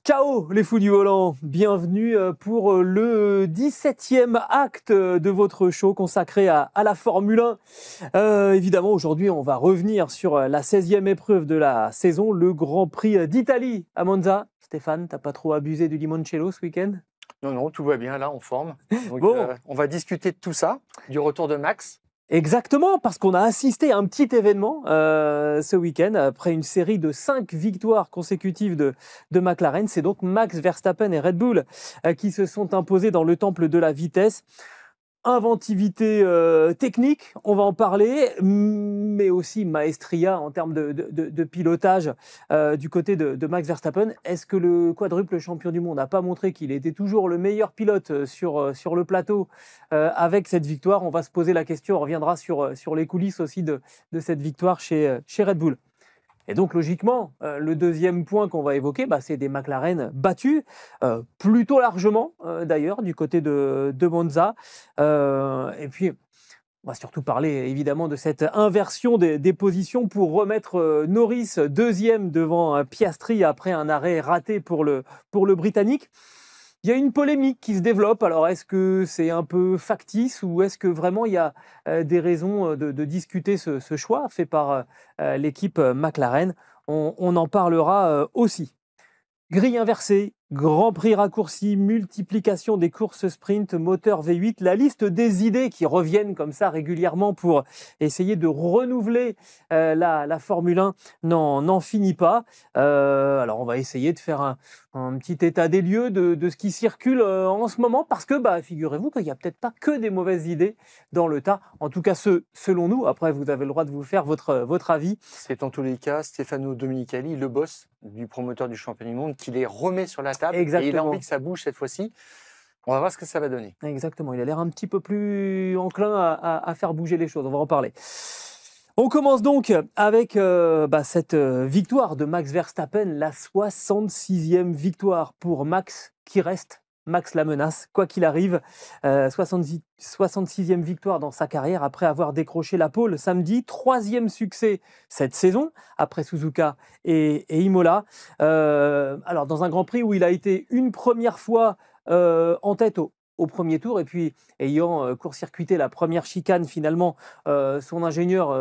Ciao les fous du volant, bienvenue pour le 17e acte de votre show consacré à la Formule 1. Évidemment, aujourd'hui, on va revenir sur la 16e épreuve de la saison, le Grand Prix d'Italie à Monza. Stéphane, t'as pas trop abusé du limoncello ce week-end? Non, non, tout va bien là, en forme. Donc, Bon. on va discuter de tout ça, du retour de Max. Exactement, parce qu'on a assisté à un petit événement ce week-end, après une série de 5 victoires consécutives de McLaren. C'est donc Max Verstappen et Red Bull qui se sont imposés dans le temple de la vitesse. Inventivité technique, on va en parler, mais aussi maestria en termes de pilotage du côté de Max Verstappen. Est-ce que le quadruple champion du monde n'a pas montré qu'il était toujours le meilleur pilote sur le plateau avec cette victoire? On va se poser la question, on reviendra sur les coulisses aussi de cette victoire chez Red Bull. Et donc, logiquement, le deuxième point qu'on va évoquer, c'est des McLaren battus, plutôt largement d'ailleurs, du côté de Monza. Et puis, on va surtout parler évidemment de cette inversion des positions pour remettre Norris deuxième devant Piastri après un arrêt raté pour le Britannique. Il y a une polémique qui se développe. Alors, est-ce que c'est un peu factice ou est-ce que vraiment il y a des raisons de discuter ce choix fait par l'équipe McLaren? On en parlera aussi. Grille inversée, Grand Prix raccourci, multiplication des courses sprint, moteur V8, la liste des idées qui reviennent comme ça régulièrement pour essayer de renouveler la Formule 1 n'en finit pas. Alors on va essayer de faire un petit état des lieux de ce qui circule en ce moment, parce que figurez-vous qu'il n'y a peut-être pas que des mauvaises idées dans le tas, en tout cas selon nous. Après, vous avez le droit de vous faire votre avis. C'est en tous les cas Stefano Domenicali, le boss du promoteur du championnat du monde, qui les remet sur la table. Exactement. Et il a envie que ça bouge cette fois-ci. On va voir ce que ça va donner. Exactement, il a l'air un petit peu plus enclin à faire bouger les choses, on va en parler. On commence donc avec cette victoire de Max Verstappen, la 66e victoire pour Max qui reste. Max la menace, quoi qu'il arrive. 66e victoire dans sa carrière après avoir décroché la pole samedi. 3e succès cette saison après Suzuka et Imola. Alors dans un Grand Prix où il a été une première fois en tête au premier tour, et puis ayant court-circuité la première chicane, finalement, son ingénieur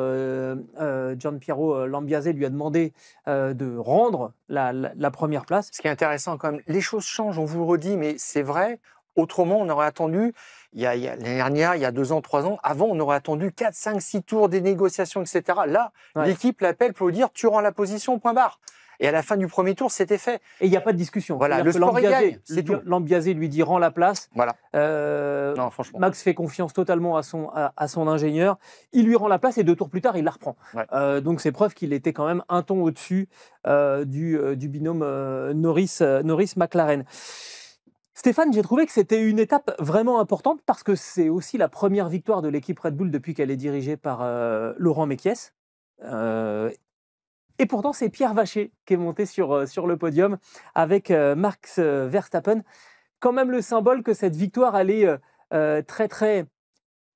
Gianpiero Lambiase lui a demandé de rendre la première place. Ce qui est intéressant quand même, les choses changent, on vous le redit, mais c'est vrai. Autrement, on aurait attendu, l'année dernière, il y a 2 ans, 3 ans, avant, on aurait attendu 4, 5, 6 tours des négociations, etc. Là, l'équipe l'appelle pour lui dire, tu rends la position, point barre. Et à la fin du premier tour, c'était fait. Et il n'y a pas de discussion. Voilà, le sport gagne, c'est tout. Lambiase lui dit rends la place. Voilà. Non, franchement. Max fait confiance totalement à son ingénieur. Il lui rend la place et 2 tours plus tard, il la reprend. Ouais. Donc c'est preuve qu'il était quand même un ton au-dessus du binôme Norris-McLaren. Stéphane, j'ai trouvé que c'était une étape vraiment importante parce que c'est aussi la première victoire de l'équipe Red Bull depuis qu'elle est dirigée par Laurent Mekies. Et pourtant, c'est Pierre Vacher qui est monté sur le podium avec Max Verstappen. Quand même le symbole que cette victoire, elle est très, très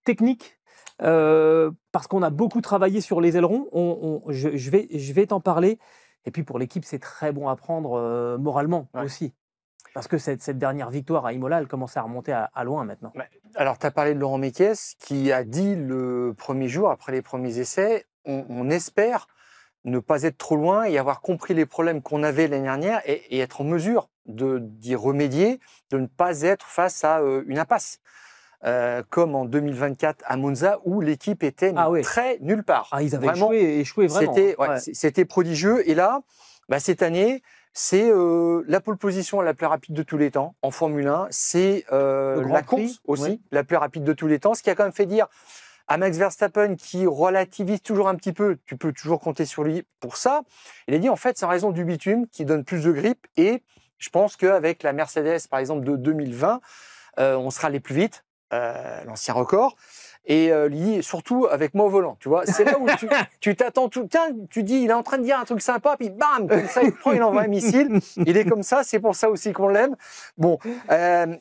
technique, parce qu'on a beaucoup travaillé sur les ailerons. Je vais t'en parler. Et puis pour l'équipe, c'est très bon à prendre moralement aussi. Parce que cette dernière victoire à Imola, elle commence à remonter à loin maintenant. Alors, tu as parlé de Laurent Mekies qui a dit le premier jour, après les premiers essais, on espère ne pas être trop loin et avoir compris les problèmes qu'on avait l'année dernière et être en mesure d'y remédier, de ne pas être face à une impasse. Comme en 2024 à Monza, où l'équipe était très nulle part. Ils avaient échoué vraiment. C'était prodigieux. Et là, cette année, c'est la pole position la plus rapide de tous les temps en Formule 1. C'est la course aussi, la plus rapide de tous les temps. Ce qui a quand même fait dire à Max Verstappen, qui relativise toujours un petit peu, tu peux toujours compter sur lui pour ça. Il a dit, en fait, c'est en raison du bitume qui donne plus de grip. Et je pense qu'avec la Mercedes, par exemple, de 2020, on sera allé plus vite, l'ancien record. et lui dit surtout avec moi au volant, tu vois. C'est là où tu t'attends tout. Tiens, tu dis il est en train de dire un truc sympa, puis bam, comme ça il prend, il envoie un missile. Il est comme ça, c'est pour ça aussi qu'on l'aime. Bon,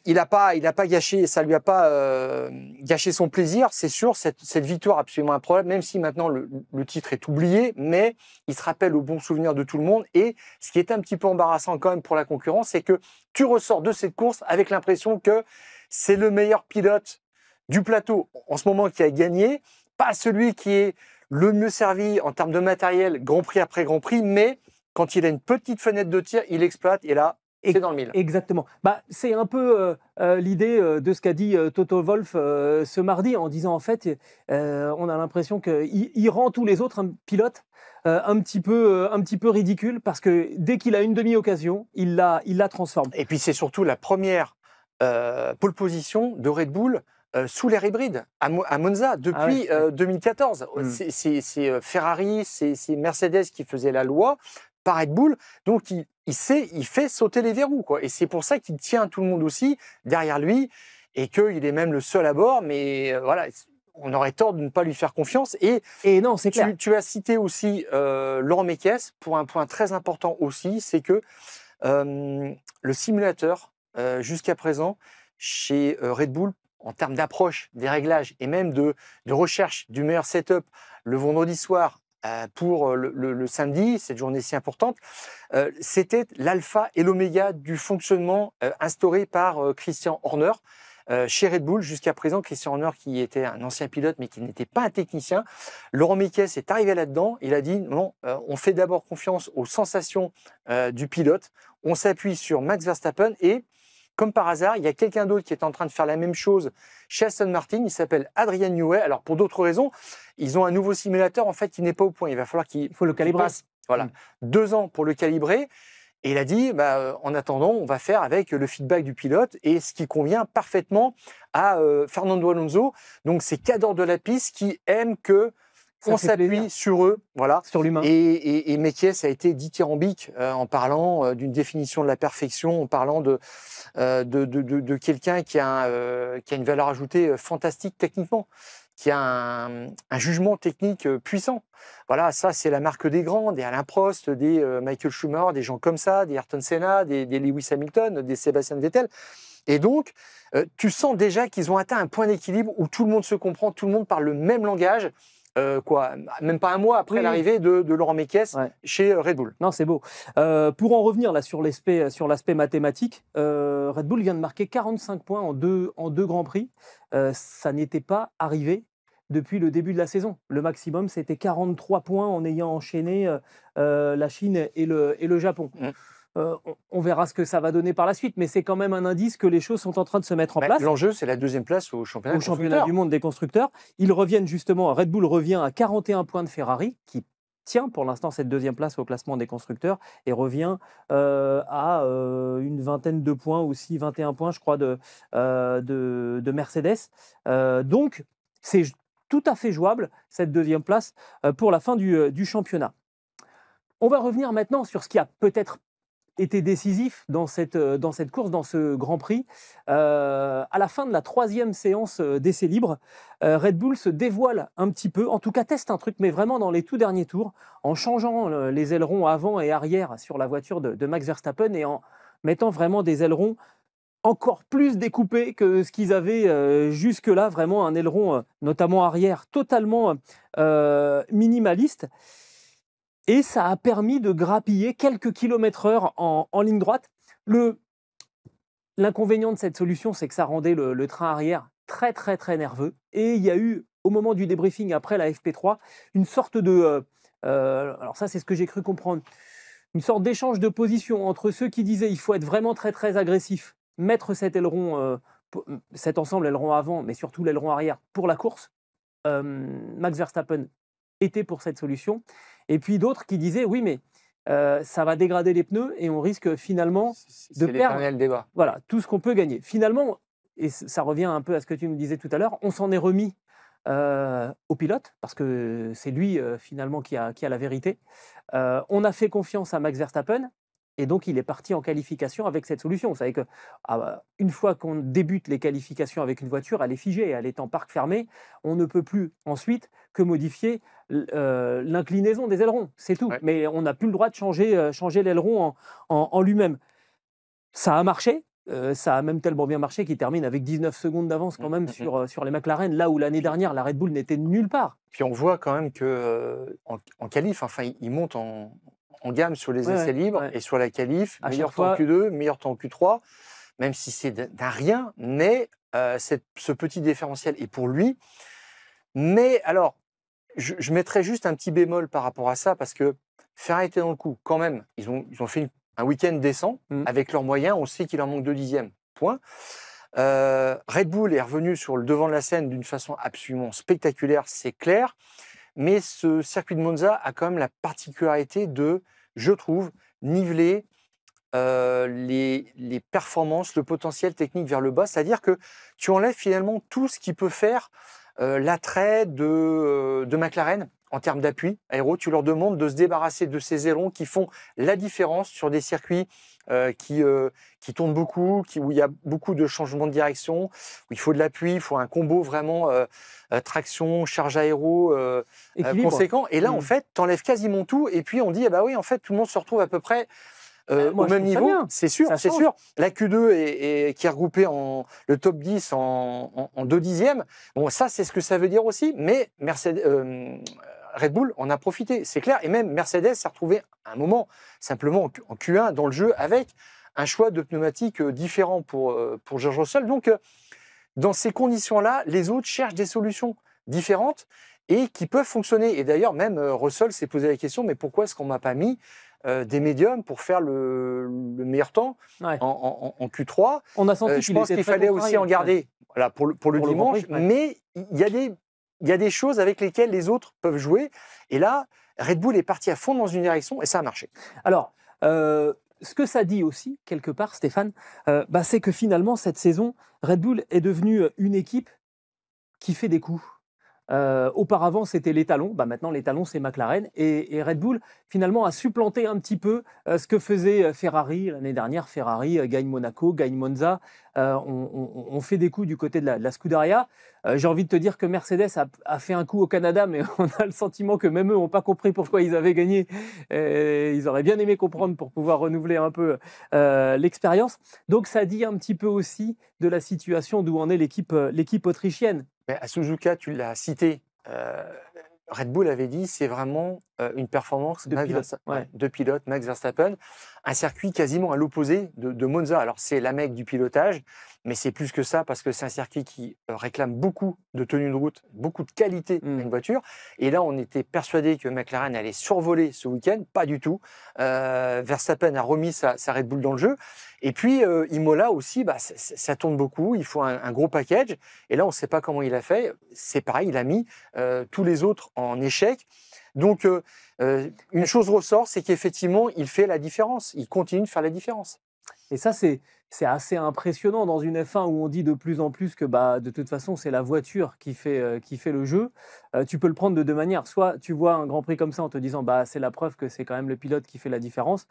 il a pas gâché, ça lui a pas gâché son plaisir, c'est sûr. Cette victoire absolument improbable, même si maintenant le titre est oublié, mais il se rappelle au bon souvenir de tout le monde. Et ce qui est un petit peu embarrassant quand même pour la concurrence, c'est que tu ressors de cette course avec l'impression que c'est le meilleur pilote du plateau en ce moment qui a gagné, pas celui qui est le mieux servi en termes de matériel, Grand Prix après Grand Prix, mais quand il a une petite fenêtre de tir, il exploite et là, c'est dans le mille. Exactement. C'est un peu l'idée de ce qu'a dit Toto Wolff ce mardi en disant en fait, on a l'impression qu'il rend tous les autres pilotes un petit peu ridicules parce que dès qu'il a une demi-occasion, il la transforme. Et puis c'est surtout la première pole position de Red Bull sous l'ère hybride à Monza depuis 2014. C'est Ferrari, c'est Mercedes qui faisait la loi par Red Bull, donc il fait sauter les verrous, quoi. Et c'est pour ça qu'il tient tout le monde aussi derrière lui et qu'il est même le seul à bord, mais voilà, on aurait tort de ne pas lui faire confiance. Et non, c'est clair. Tu as cité aussi Laurent Mekies pour un point très important aussi, c'est que le simulateur, jusqu'à présent, chez Red Bull, en termes d'approche des réglages et même de recherche du meilleur setup le vendredi soir pour le samedi, cette journée si importante, c'était l'alpha et l'oméga du fonctionnement instauré par Christian Horner chez Red Bull. Jusqu'à présent, Christian Horner, qui était un ancien pilote mais qui n'était pas un technicien, Laurent Mekies est arrivé là-dedans. Il a dit non, on fait d'abord confiance aux sensations du pilote, on s'appuie sur Max Verstappen et comme par hasard, il y a quelqu'un d'autre qui est en train de faire la même chose chez Aston Martin. Il s'appelle Adrian Newey. Alors, pour d'autres raisons, ils ont un nouveau simulateur, en fait, qui n'est pas au point. Il va falloir qu'il faut le calibrer. Passe, voilà, 2 ans pour le calibrer. Et il a dit, en attendant, on va faire avec le feedback du pilote et ce qui convient parfaitement à Fernando Alonso. Donc, c'est cadors de la piste qui aiment que on s'appuie sur eux, voilà, sur l'humain. Et Mekies a été dithyrambique en parlant d'une définition de la perfection, en parlant de quelqu'un qui a une valeur ajoutée fantastique techniquement, qui a un jugement technique puissant. Voilà, ça c'est la marque des grands, des Alain Prost, des Michael Schumacher, des gens comme ça, des Ayrton Senna, des Lewis Hamilton, des Sébastien Vettel. Et donc, tu sens déjà qu'ils ont atteint un point d'équilibre où tout le monde se comprend, tout le monde parle le même langage. Même pas un mois après l'arrivée de Laurent Mekies chez Red Bull. Non, c'est beau. Pour en revenir là sur l'aspect mathématique, Red Bull vient de marquer 45 points en deux Grands Prix. Ça n'était pas arrivé depuis le début de la saison. Le maximum, c'était 43 points en ayant enchaîné la Chine et le Japon. On verra ce que ça va donner par la suite, mais c'est quand même un indice que les choses sont en train de se mettre en place. L'enjeu, c'est la 2e place au championnat du monde des constructeurs. Ils reviennent justement, Red Bull revient à 41 points de Ferrari, qui tient pour l'instant cette 2e place au classement des constructeurs, et revient à une vingtaine de points aussi, 21 points je crois de Mercedes. Donc c'est tout à fait jouable cette 2e place pour la fin du championnat. On va revenir maintenant sur ce qui a peut-être été décisif dans cette course, dans ce Grand Prix. À la fin de la 3e séance d'essai libre, Red Bull se dévoile un petit peu, en tout cas teste un truc, mais vraiment dans les tout derniers tours, en changeant les ailerons avant et arrière sur la voiture de Max Verstappen et en mettant vraiment des ailerons encore plus découpés que ce qu'ils avaient jusque-là, vraiment un aileron, notamment arrière, totalement minimaliste. Et ça a permis de grappiller quelques kilomètres/heure en ligne droite. L'inconvénient de cette solution, c'est que ça rendait le train arrière très, très, très nerveux. Et il y a eu, au moment du débriefing après la FP3, une sorte de... alors ça, c'est ce que j'ai cru comprendre. Une sorte d'échange de position entre ceux qui disaient il faut être vraiment très, très agressif, mettre cet aileron, cet ensemble aileron avant, mais surtout l'aileron arrière pour la course. Max Verstappen était pour cette solution. Et puis d'autres qui disaient oui, mais ça va dégrader les pneus et on risque finalement de perdre débat. Voilà, tout ce qu'on peut gagner. Finalement, et ça revient un peu à ce que tu me disais tout à l'heure, on s'en est remis au pilote parce que c'est lui finalement qui a la vérité. On a fait confiance à Max Verstappen Et donc, il est parti en qualification avec cette solution. Vous savez qu'une fois qu'on débute les qualifications avec une voiture, elle est figée, elle est en parc fermé. On ne peut plus ensuite que modifier l'inclinaison des ailerons. C'est tout. Ouais. Mais on n'a plus le droit de changer l'aileron en lui-même. Ça a marché. Ça a même tellement bien marché qu'il termine avec 19 secondes d'avance quand même sur les McLaren, là où l'année dernière, la Red Bull n'était nulle part. Puis on voit quand même qu'en qualif, enfin, il monte en gamme sur les essais libres et sur la qualif, meilleur temps Q2, meilleur temps Q3, même si c'est d'un rien, mais ce petit différentiel est pour lui. Mais alors, je mettrais juste un petit bémol par rapport à ça, parce que Ferrari était dans le coup, quand même. Ils ont fait un week-end décent, avec leurs moyens, on sait qu'il en manque 2 dixièmes, point. Red Bull est revenu sur le devant de la scène d'une façon absolument spectaculaire, c'est clair. Mais ce circuit de Monza a quand même la particularité de, je trouve, niveler les performances, le potentiel technique vers le bas. C'est-à-dire que tu enlèves finalement tout ce qui peut faire l'attrait de McLaren en termes d'appui aéro. Tu leur demandes de se débarrasser de ces ailerons qui font la différence sur des circuits qui tournent beaucoup, où il y a beaucoup de changements de direction, où il faut de l'appui, il faut un combo vraiment traction, charge aéro conséquent. Et là, en fait, tu enlèves quasiment tout. Et puis, on dit, ah bah oui, en fait, tout le monde se retrouve à peu près au même niveau. C'est sûr, c'est sûr. La Q2 qui est regroupée le top 10 en 2 dixièmes. Bon, ça, c'est ce que ça veut dire aussi. Mais Red Bull en a profité, c'est clair. Et même Mercedes s'est retrouvé à un moment, simplement en Q1, dans le jeu, avec un choix de pneumatiques différent pour George Russell. Donc, dans ces conditions-là, les autres cherchent des solutions différentes et qui peuvent fonctionner. Et d'ailleurs, même Russell s'est posé la question, mais pourquoi est-ce qu'on ne m'a pas mis des médiums pour faire le meilleur temps en Q3 On a senti je pense qu'il fallait aussi en garder voilà, pour le dimanche. Mais il y a des choses avec lesquelles les autres peuvent jouer. Et là, Red Bull est parti à fond dans une direction et ça a marché. Alors, ce que ça dit aussi, quelque part, Stéphane, c'est que finalement, cette saison, Red Bull est devenue une équipe qui fait des coups. Auparavant, c'était l'étalon. Maintenant, l'étalon, c'est McLaren. Et Red Bull, finalement, a supplanté un petit peu ce que faisait Ferrari. L'année dernière, Ferrari gagne Monaco, gagne Monza. On fait des coups du côté de la Scuderia. J'ai envie de te dire que Mercedes a fait un coup au Canada, mais on a le sentiment que même eux n'ont pas compris pourquoi ils avaient gagné. Et ils auraient bien aimé comprendre pour pouvoir renouveler un peu l'expérience. Donc, ça dit un petit peu aussi de la situation d'où en est l'équipe autrichienne. Mais à Suzuka, tu l'as cité, Red Bull avait dit c'est vraiment une performance de pilote, Max Verstappen, un circuit quasiment à l'opposé de Monza. Alors c'est la mecque du pilotage, mais c'est plus que ça parce que c'est un circuit qui réclame beaucoup de tenue de route, beaucoup de qualité à une voiture. Et là, on était persuadé que McLaren allait survoler ce week-end, pas du tout. Verstappen a remis sa Red Bull dans le jeu. Et puis Imola aussi, ça tourne beaucoup, il faut un gros package. Et là, on ne sait pas comment il a fait. C'est pareil, il a mis tous les autres en échec. Donc, une chose ressort, c'est qu'effectivement, il fait la différence. Il continue de faire la différence. Et ça, c'est assez impressionnant dans une F1 où on dit de plus en plus que de toute façon, c'est la voiture qui fait le jeu. Tu peux le prendre de deux manières. Soit tu vois un Grand Prix comme ça en te disant c'est la preuve que c'est quand même le pilote qui fait la différence.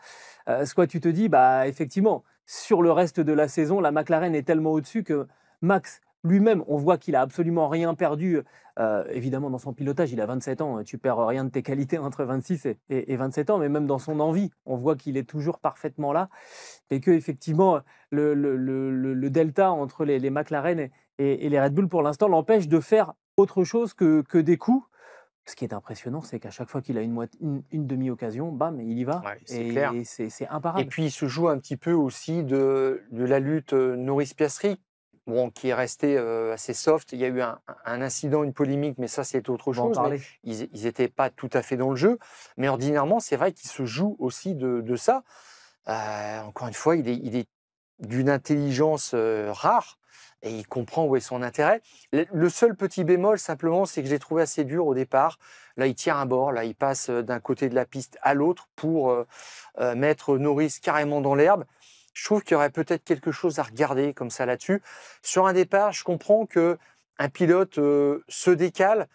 Soit tu te dis, effectivement, sur le reste de la saison, la McLaren est tellement au-dessus que Max lui-même, on voit qu'il a absolument rien perdu. Évidemment, dans son pilotage, il a 27 ans. Tu perds rien de tes qualités entre 26 et 27 ans, mais même dans son envie, on voit qu'il est toujours parfaitement là. Et que effectivement, le delta entre les McLaren et les Red Bull, pour l'instant, l'empêche de faire autre chose que des coups. Ce qui est impressionnant, c'est qu'à chaque fois qu'il a une demi-occasion, bam, il y va. Ouais, c'est clair. Et c'est imparable. Et puis, il se joue un petit peu aussi de la lutte Norris-Piastri, qui est resté assez soft. Il y a eu un incident, une polémique, mais ça, c'est autre chose. Ils n'étaient pas tout à fait dans le jeu. Mais ordinairement, c'est vrai qu'il se joue aussi de ça. Encore une fois, il est d'une intelligence rare et il comprend où est son intérêt. Le seul petit bémol, simplement, c'est que j'ai trouvé assez dur au départ. Là, il tire un bord, là, il passe d'un côté de la piste à l'autre pour mettre Norris carrément dans l'herbe. Je trouve qu'il y aurait peut-être quelque chose à regarder comme ça là-dessus. Sur un départ, je comprends qu'un pilote se décale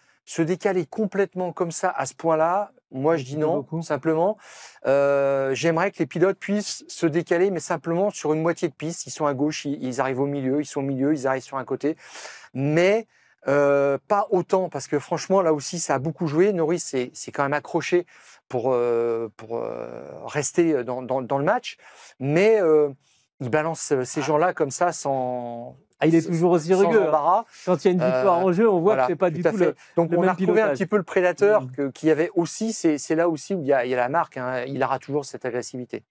complètement comme ça à ce point-là. Moi, je dis non, simplement. J'aimerais que les pilotes puissent se décaler, mais simplement sur une moitié de piste. Ils sont à gauche, ils arrivent au milieu, ils sont au milieu, ils arrivent sur un côté. Mais pas autant, parce que franchement, là aussi, ça a beaucoup joué. Norris c'est quand même accroché pour rester dans le match. Mais il balance ces gens-là comme ça sans... il est toujours aussi rugueux. Embarras. Quand il y a une victoire en jeu, on voit que c'est pas du tout le Donc le on même a retrouvé pilotage. un petit peu le prédateur qu'il y avait aussi. C'est là aussi où il y a la marque. Hein. Il aura toujours cette agressivité.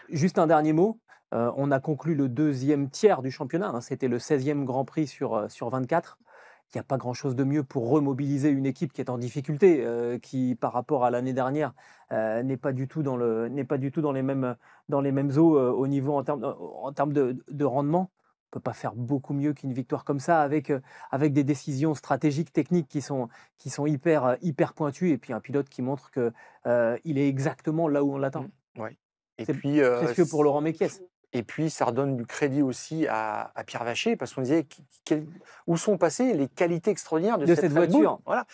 Juste un dernier mot. On a conclu le deuxième tiers du championnat. Hein. C'était le 16e Grand Prix sur 24. Il n'y a pas grand-chose de mieux pour remobiliser une équipe qui est en difficulté, qui par rapport à l'année dernière n'est pas du tout dans les mêmes eaux au niveau en termes de rendement. On ne peut pas faire beaucoup mieux qu'une victoire comme ça avec des décisions stratégiques, techniques qui sont hyper pointues et puis un pilote qui montre qu'il est exactement là où on l'attend. Ouais. C'est précieux pour Laurent Mekies. Et puis, ça redonne du crédit aussi à Pierre Vacher, parce qu'on disait où sont passées les qualités extraordinaires de cette voiture. Voilà.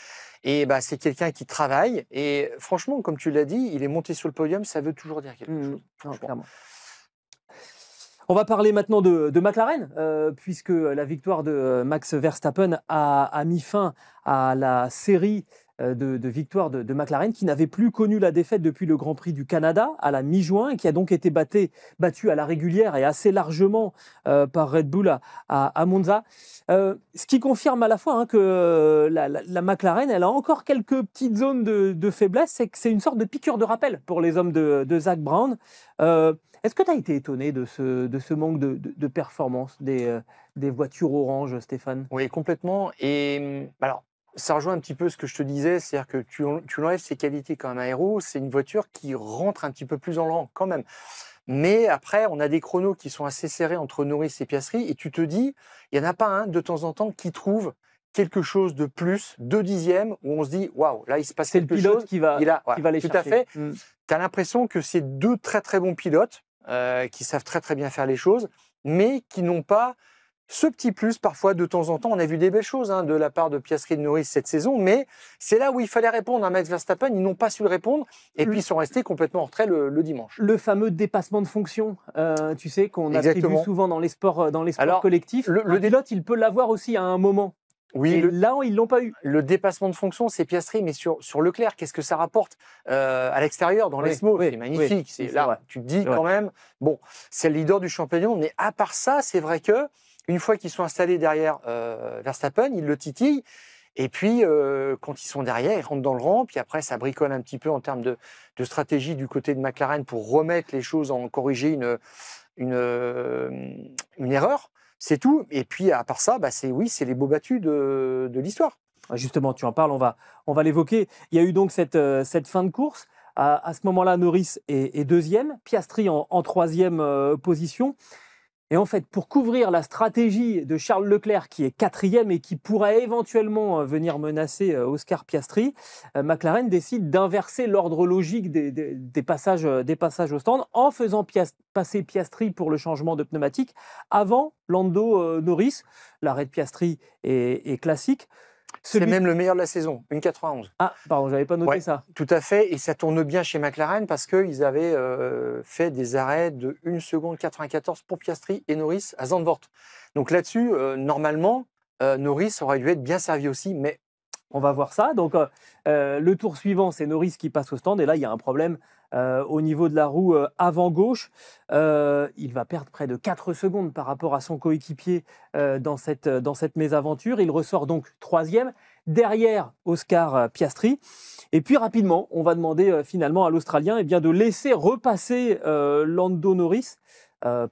Et c'est quelqu'un qui travaille. Et franchement, comme tu l'as dit, il est monté sur le podium, ça veut toujours dire quelque chose. Non, clairement. On va parler maintenant de McLaren, puisque la victoire de Max Verstappen a mis fin à la série de victoires de McLaren, qui n'avait plus connu la défaite depuis le Grand Prix du Canada à la mi-juin, et qui a donc été battu à la régulière et assez largement par Red Bull à Monza. Ce qui confirme à la fois que la McLaren, elle a encore quelques petites zones de faiblesse, c'est que c'est une sorte de piqûre de rappel pour les hommes de Zak Brown. Est-ce que tu as été étonné de ce manque de performance des voitures oranges, Stéphane? Oui, complètement. Et alors, ça rejoint un petit peu ce que je te disais, c'est-à-dire que tu enlèves ses qualités comme aéro, c'est une voiture qui rentre un petit peu plus en rang quand même. Mais après, on a des chronos qui sont assez serrés entre Norris et Piastri, et tu te dis, il n'y en a pas un de temps en temps qui trouve quelque chose de plus, 2 dixièmes, où on se dit, waouh, là il se passe quelque chose. C'est le pilote qui va les chercher. Tout à fait. Tu as l'impression que c'est 2 très très bons pilotes qui savent très très bien faire les choses, mais qui n'ont pas ce petit plus parfois de temps en temps. On a vu des belles choses de la part de Piastri et de Norris cette saison, mais c'est là où il fallait répondre à Max Verstappen. Ils n'ont pas su le répondre et puis ils sont restés complètement en retrait le dimanche. Le fameux dépassement de fonction, tu sais, qu'on attribue souvent dans les sports collectifs. Le pilote, il peut l'avoir aussi à un moment. Oui, là, ils ne l'ont pas eu. Le dépassement de fonction, c'est Piastri, mais sur Leclerc, qu'est-ce que ça rapporte à l'extérieur, dans l'ESMO? C'est magnifique. Là, tu te dis quand même, bon, c'est le leader du championnat, mais à part ça, c'est vrai que une fois qu'ils sont installés derrière Verstappen, ils le titillent. Et puis, quand ils sont derrière, ils rentrent dans le rang. Puis après, ça bricole un petit peu en termes de stratégie du côté de McLaren pour remettre les choses, corriger une erreur. C'est tout. Et puis, à part ça, c'est les beaux battus de l'histoire. Justement, tu en parles, on va l'évoquer. Il y a eu donc cette fin de course. À ce moment-là, Norris est deuxième, Piastri en troisième position. Et en fait, pour couvrir la stratégie de Charles Leclerc, qui est quatrième et qui pourrait éventuellement venir menacer Oscar Piastri, McLaren décide d'inverser l'ordre logique des passages au stand en faisant passer Piastri pour le changement de pneumatique avant Lando Norris. L'arrêt de Piastri est classique. C'est même le meilleur de la saison, une 91. Ah, pardon, j'avais pas noté ça. Tout à fait, et ça tourne bien chez McLaren parce qu'ils avaient fait des arrêts de 1 seconde 94 pour Piastri et Norris à Zandvoort. Donc là-dessus, normalement, Norris aurait dû être bien servi aussi, mais... On va voir ça. Donc, le tour suivant, c'est Norris qui passe au stand, et là, il y a un problème au niveau de la roue avant gauche. Il va perdre près de 4 secondes par rapport à son coéquipier dans cette mésaventure. Il ressort donc troisième, derrière Oscar Piastri. Et puis rapidement, on va demander finalement à l'Australien de laisser repasser Lando Norris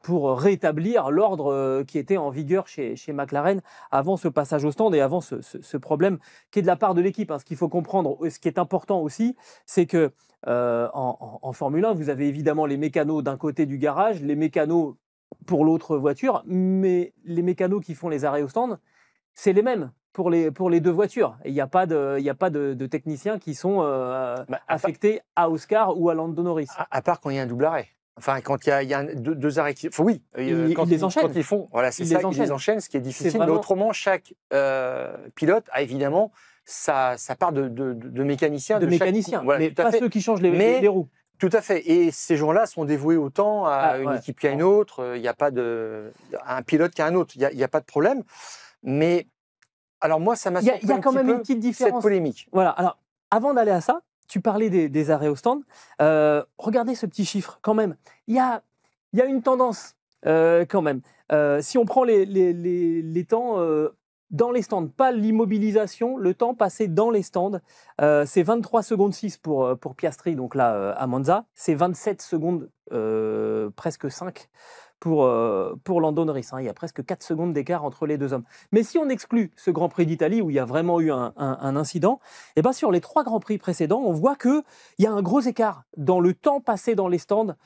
pour rétablir l'ordre qui était en vigueur chez McLaren avant ce passage au stand et avant ce problème qui est de la part de l'équipe. Ce qu'il faut comprendre, ce qui est important aussi, c'est que en Formule 1, vous avez évidemment les mécanos d'un côté du garage, les mécanos pour l'autre voiture, mais les mécanos qui font les arrêts au stand, c'est les mêmes pour les deux voitures. Il n'y a pas de techniciens qui sont affectés à Oscar ou à Lando Norris. À part quand il y a un double arrêt. Enfin, quand il y a deux arrêts qui... Oui, quand ils enchaînent. Quand ils font, voilà, c'est ça, ils les enchaînent, ce qui est difficile. Mais autrement, chaque pilote a évidemment ça part de mécaniciens. De mécaniciens, voilà, mais pas ceux qui changent les roues. Tout à fait. Et ces gens-là sont dévoués autant à une équipe qu'à une autre. Il n'y a pas un pilote qu'à un autre. Il n'y a pas de problème. Mais alors moi, ça m'a surpris il y a quand même une petite différence. Cette polémique. Voilà. Alors, avant d'aller à ça, tu parlais des arrêts au stand. Regardez ce petit chiffre quand même. Il y a une tendance quand même. Si on prend les temps dans les stands, pas l'immobilisation, le temps passé dans les stands, c'est 23 secondes 6 pour Piastri, donc là à Monza, c'est 27 secondes presque 5 pour Lando Norris. Il y a presque 4 secondes d'écart entre les deux hommes. Mais si on exclut ce Grand Prix d'Italie où il y a vraiment eu un incident, et ben sur les 3 Grands Prix précédents, on voit qu'il y a un gros écart dans le temps passé dans les stands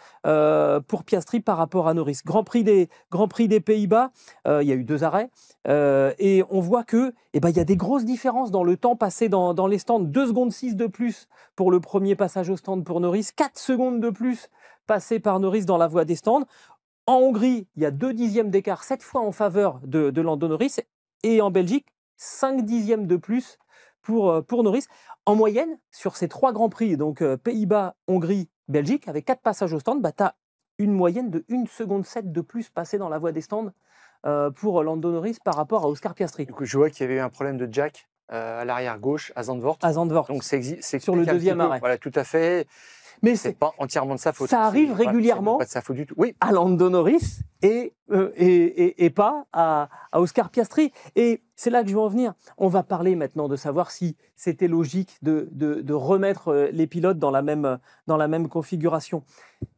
pour Piastri par rapport à Norris. Grand Prix des Pays-Bas, il y a eu 2 arrêts, et on voit qu'il y a des grosses différences dans le temps passé dans les stands. 2 secondes 6 de plus pour le premier passage au stand pour Norris, 4 secondes de plus passées par Norris dans la voie des stands. En Hongrie, il y a 2 dixièmes d'écart, cette fois en faveur de Lando Norris. Et en Belgique, 5 dixièmes de plus pour Norris. En moyenne, sur ces 3 Grands Prix, donc Pays-Bas, Hongrie, Belgique, avec 4 passages au stand, tu as une moyenne de 1 seconde 7 de plus passée dans la voie des stands pour Lando Norris par rapport à Oscar Piastri. Du coup, je vois qu'il y avait eu un problème de jack à l'arrière gauche, à Zandvoort. Donc c'est sur le deuxième arrêt. Voilà, tout à fait. Mais c'est pas entièrement de sa faute. Ça arrive régulièrement pas de sa faute du tout. Oui. À Lando Norris et pas à Oscar Piastri. Et c'est là que je veux en venir. On va parler maintenant de savoir si c'était logique de remettre les pilotes dans la même configuration.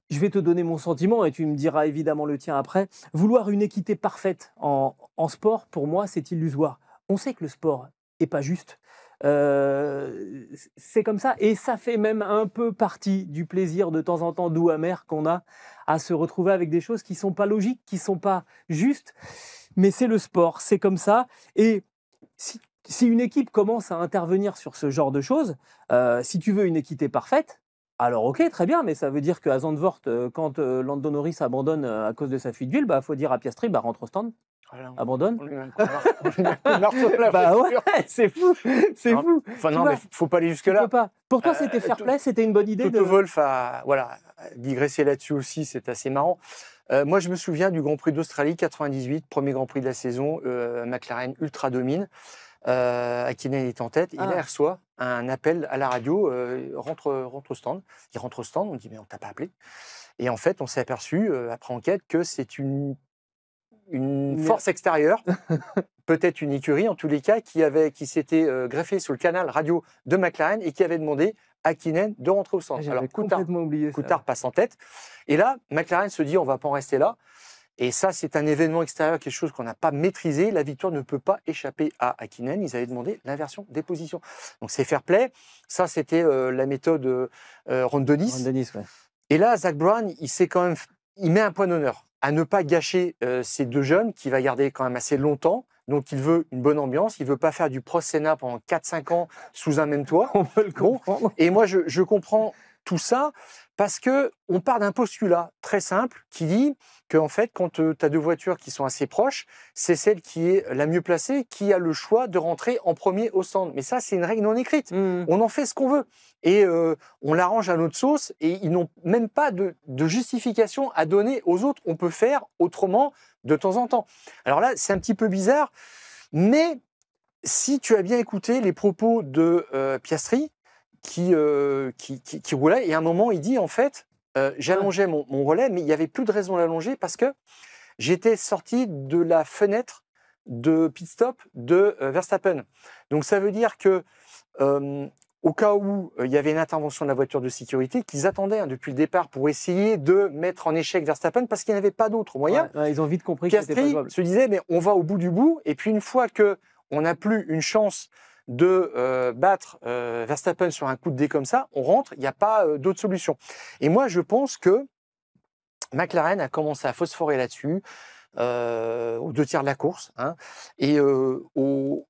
Je vais te donner mon sentiment et tu me diras évidemment le tien après. Vouloir une équité parfaite en sport, pour moi, c'est illusoire. On sait que le sport n'est pas juste. C'est comme ça et ça fait même un peu partie du plaisir de temps en temps doux amer qu'on a à se retrouver avec des choses qui sont pas logiques, qui sont pas justes, mais c'est le sport, c'est comme ça. Et si une équipe commence à intervenir sur ce genre de choses, si tu veux une équité parfaite, alors ok, très bien, mais ça veut dire qu'à Zandvoort, quand Lando Norris abandonne à cause de sa fuite d'huile, faut dire à Piastri, rentre au stand. Voilà, abandonne. Bah ouais, c'est fou, c'est fou. Enfin non, mais faut pas aller jusque là. Pas. Pour toi, c'était fair play, c'était une bonne idée. Toto Wolff a digressé là-dessus aussi, c'est assez marrant. Moi, je me souviens du Grand Prix d'Australie 98, premier Grand Prix de la saison, McLaren ultra domine. Hakkinen est en tête, et là il reçoit un appel à la radio, rentre au stand. Il rentre au stand, on dit mais on t'a pas appelé. Et en fait, on s'est aperçu après enquête que c'est une force extérieure, peut-être une écurie en tous les cas, qui s'était greffée sur le canal radio de McLaren et qui avait demandé à Hakkinen de rentrer au stand. Alors Coulthard passe en tête. Et là, McLaren se dit on va pas en rester là. Et ça, c'est un événement extérieur, quelque chose qu'on n'a pas maîtrisé. La victoire ne peut pas échapper à Hakkinen. Ils avaient demandé l'inversion des positions. Donc c'est fair play. Ça, c'était la méthode Ron Dennis. Ouais. Et là, Zak Brown, il met un point d'honneur à ne pas gâcher ces 2 jeunes qu'il va garder quand même assez longtemps. Donc il veut une bonne ambiance. Il ne veut pas faire du Pro-Sénat pendant 4-5 ans sous un même toit. On peut le comprendre. Et moi, je comprends tout ça parce qu'on part d'un postulat très simple qui dit qu'en fait, quand tu as 2 voitures qui sont assez proches, c'est celle qui est la mieux placée qui a le choix de rentrer en premier au stand. Mais ça, c'est une règle non écrite. On en fait ce qu'on veut. Et on l'arrange à notre sauce et ils n'ont même pas de justification à donner aux autres. On peut faire autrement de temps en temps. Alors là, c'est un petit peu bizarre, mais si tu as bien écouté les propos de Piastri, qui roulait, et à un moment, il dit, en fait, j'allongeais mon relais, mais il n'y avait plus de raison de l'allonger parce que j'étais sorti de la fenêtre de pit stop de Verstappen. Donc, ça veut dire que au cas où il y avait une intervention de la voiture de sécurité, qu'ils attendaient depuis le départ pour essayer de mettre en échec Verstappen parce qu'il n'y avait pas d'autre moyen. Ils ont vite compris que c'était pas jouable. Se disait, mais on va au bout du bout, et puis une fois qu'on n'a plus une chance de battre Verstappen sur un coup de dé comme ça, on rentre, il n'y a pas d'autre solution. Et moi, je pense que McLaren a commencé à phosphorer là-dessus, aux 2 tiers de la course, et au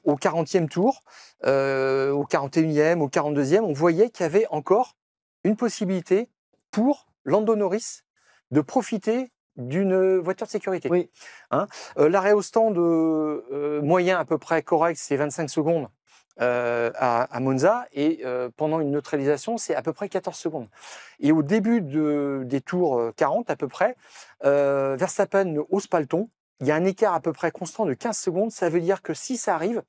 40e tour, au 41e, au 42e, on voyait qu'il y avait encore une possibilité pour Lando Norris de profiter d'une voiture de sécurité. Oui. L'arrêt au stand moyen à peu près correct, c'est 25 secondes à Monza, et pendant une neutralisation, c'est à peu près 14 secondes. Et au début des tours 40 à peu près, Verstappen ne hausse pas le ton. Il y a un écart à peu près constant de 15 secondes. Ça veut dire que si ça arrive,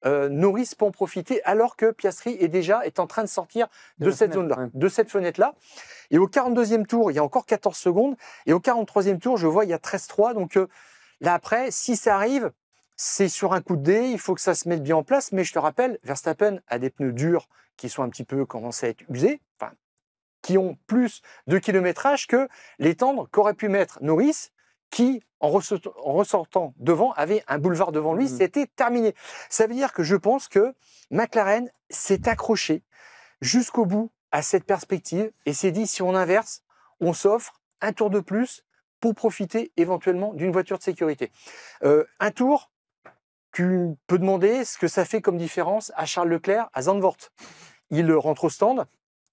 Norris peut en profiter alors que Piastri est en train de sortir de cette zone-là, de cette fenêtre-là. Et au 42e tour, il y a encore 14 secondes. Et au 43e tour, je vois, il y a 13-3. Donc là, après, si ça arrive, c'est sur un coup de dé. Il faut que ça se mette bien en place. Mais je te rappelle, Verstappen a des pneus durs qui sont un petit peu commencés à être usés, enfin, qui ont plus de kilométrage que les tendres qu'aurait pu mettre Norris, qui, en ressortant devant, avait un boulevard devant lui, c'était terminé. Ça veut dire que je pense que McLaren s'est accroché jusqu'au bout à cette perspective et s'est dit, si on inverse, on s'offre un tour de plus pour profiter éventuellement d'une voiture de sécurité. Un tour, tu peux demander ce que ça fait comme différence à Charles Leclerc, à Zandvoort. Il rentre au stand,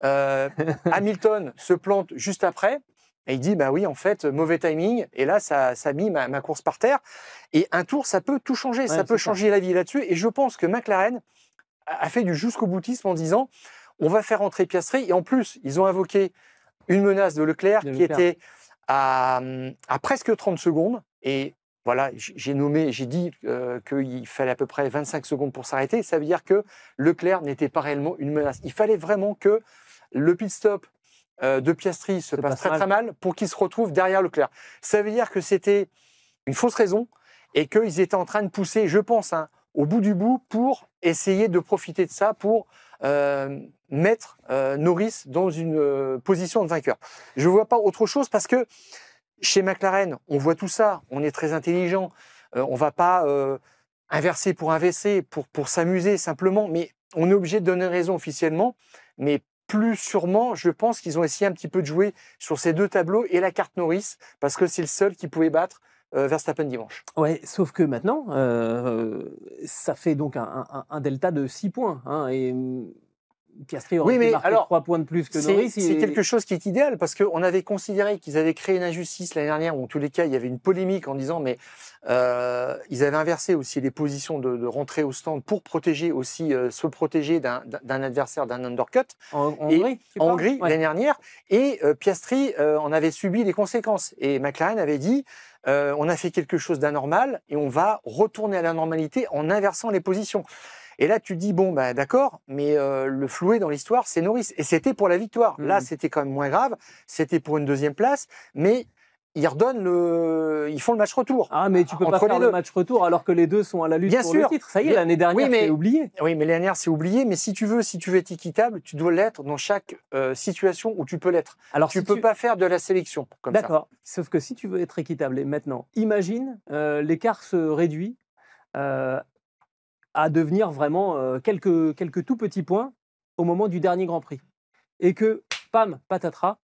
Hamilton se plante juste après, et il dit, bah oui, en fait, mauvais timing, et là, ça a mis ma course par terre. Et un tour, ça peut tout changer, ça peut changer la vie là-dessus. Et je pense que McLaren a fait du jusqu'au boutisme en disant, on va faire entrer Piastri. Et en plus, ils ont invoqué une menace de Leclerc qui était à presque 30 secondes. Et voilà, j'ai dit qu'il fallait à peu près 25 secondes pour s'arrêter. Ça veut dire que Leclerc n'était pas réellement une menace. Il fallait vraiment que le pit stop de Piastri se passe très mal pour qu'il se retrouve derrière Leclerc. Ça veut dire que c'était une fausse raison et qu'ils étaient en train de pousser, je pense, au bout du bout pour essayer de profiter de ça pour mettre Norris dans une position de vainqueur. Je ne vois pas autre chose parce que chez McLaren, on voit tout ça, on est très intelligent, on ne va pas inverser pour s'amuser simplement, mais on est obligé de donner raison officiellement, mais plus sûrement, je pense qu'ils ont essayé un petit peu de jouer sur ces deux tableaux et la carte Norris, parce que c'est le seul qui pouvait battre Verstappen dimanche. Ouais, sauf que maintenant, ça fait donc un delta de 6 points. Hein, et Piastri aurait pu marquer 3 points de plus que Norris. C'est quelque chose qui est idéal, parce qu'on avait considéré qu'ils avaient créé une injustice l'année dernière, où en tous les cas, il y avait une polémique en disant, mais ils avaient inversé aussi les positions de rentrée au stand pour protéger aussi, se protéger d'un adversaire, d'un undercut. En Hongrie, l'année dernière. Et Piastri en avait subi les conséquences. Et McLaren avait dit, on a fait quelque chose d'anormal et on va retourner à la normalité en inversant les positions. Et là, tu te dis, bon, bah, d'accord, mais le floué dans l'histoire, c'est Norris. Et c'était pour la victoire. Là, c'était quand même moins grave. C'était pour une deuxième place. Mais ils font le match retour. Ah, mais tu peux pas faire le match retour alors que les deux sont à la lutte pour le titre. Ça y est, l'année dernière, c'est oublié. Oui, mais l'année dernière, c'est oublié. Mais si tu veux être équitable, tu dois l'être dans chaque situation où tu peux l'être. Alors, tu peux pas faire de la sélection comme ça. D'accord. Sauf que si tu veux être équitable, et maintenant, imagine, l'écart se réduit à devenir vraiment quelques tout petits points au moment du dernier Grand Prix. Et que, pam, patatras,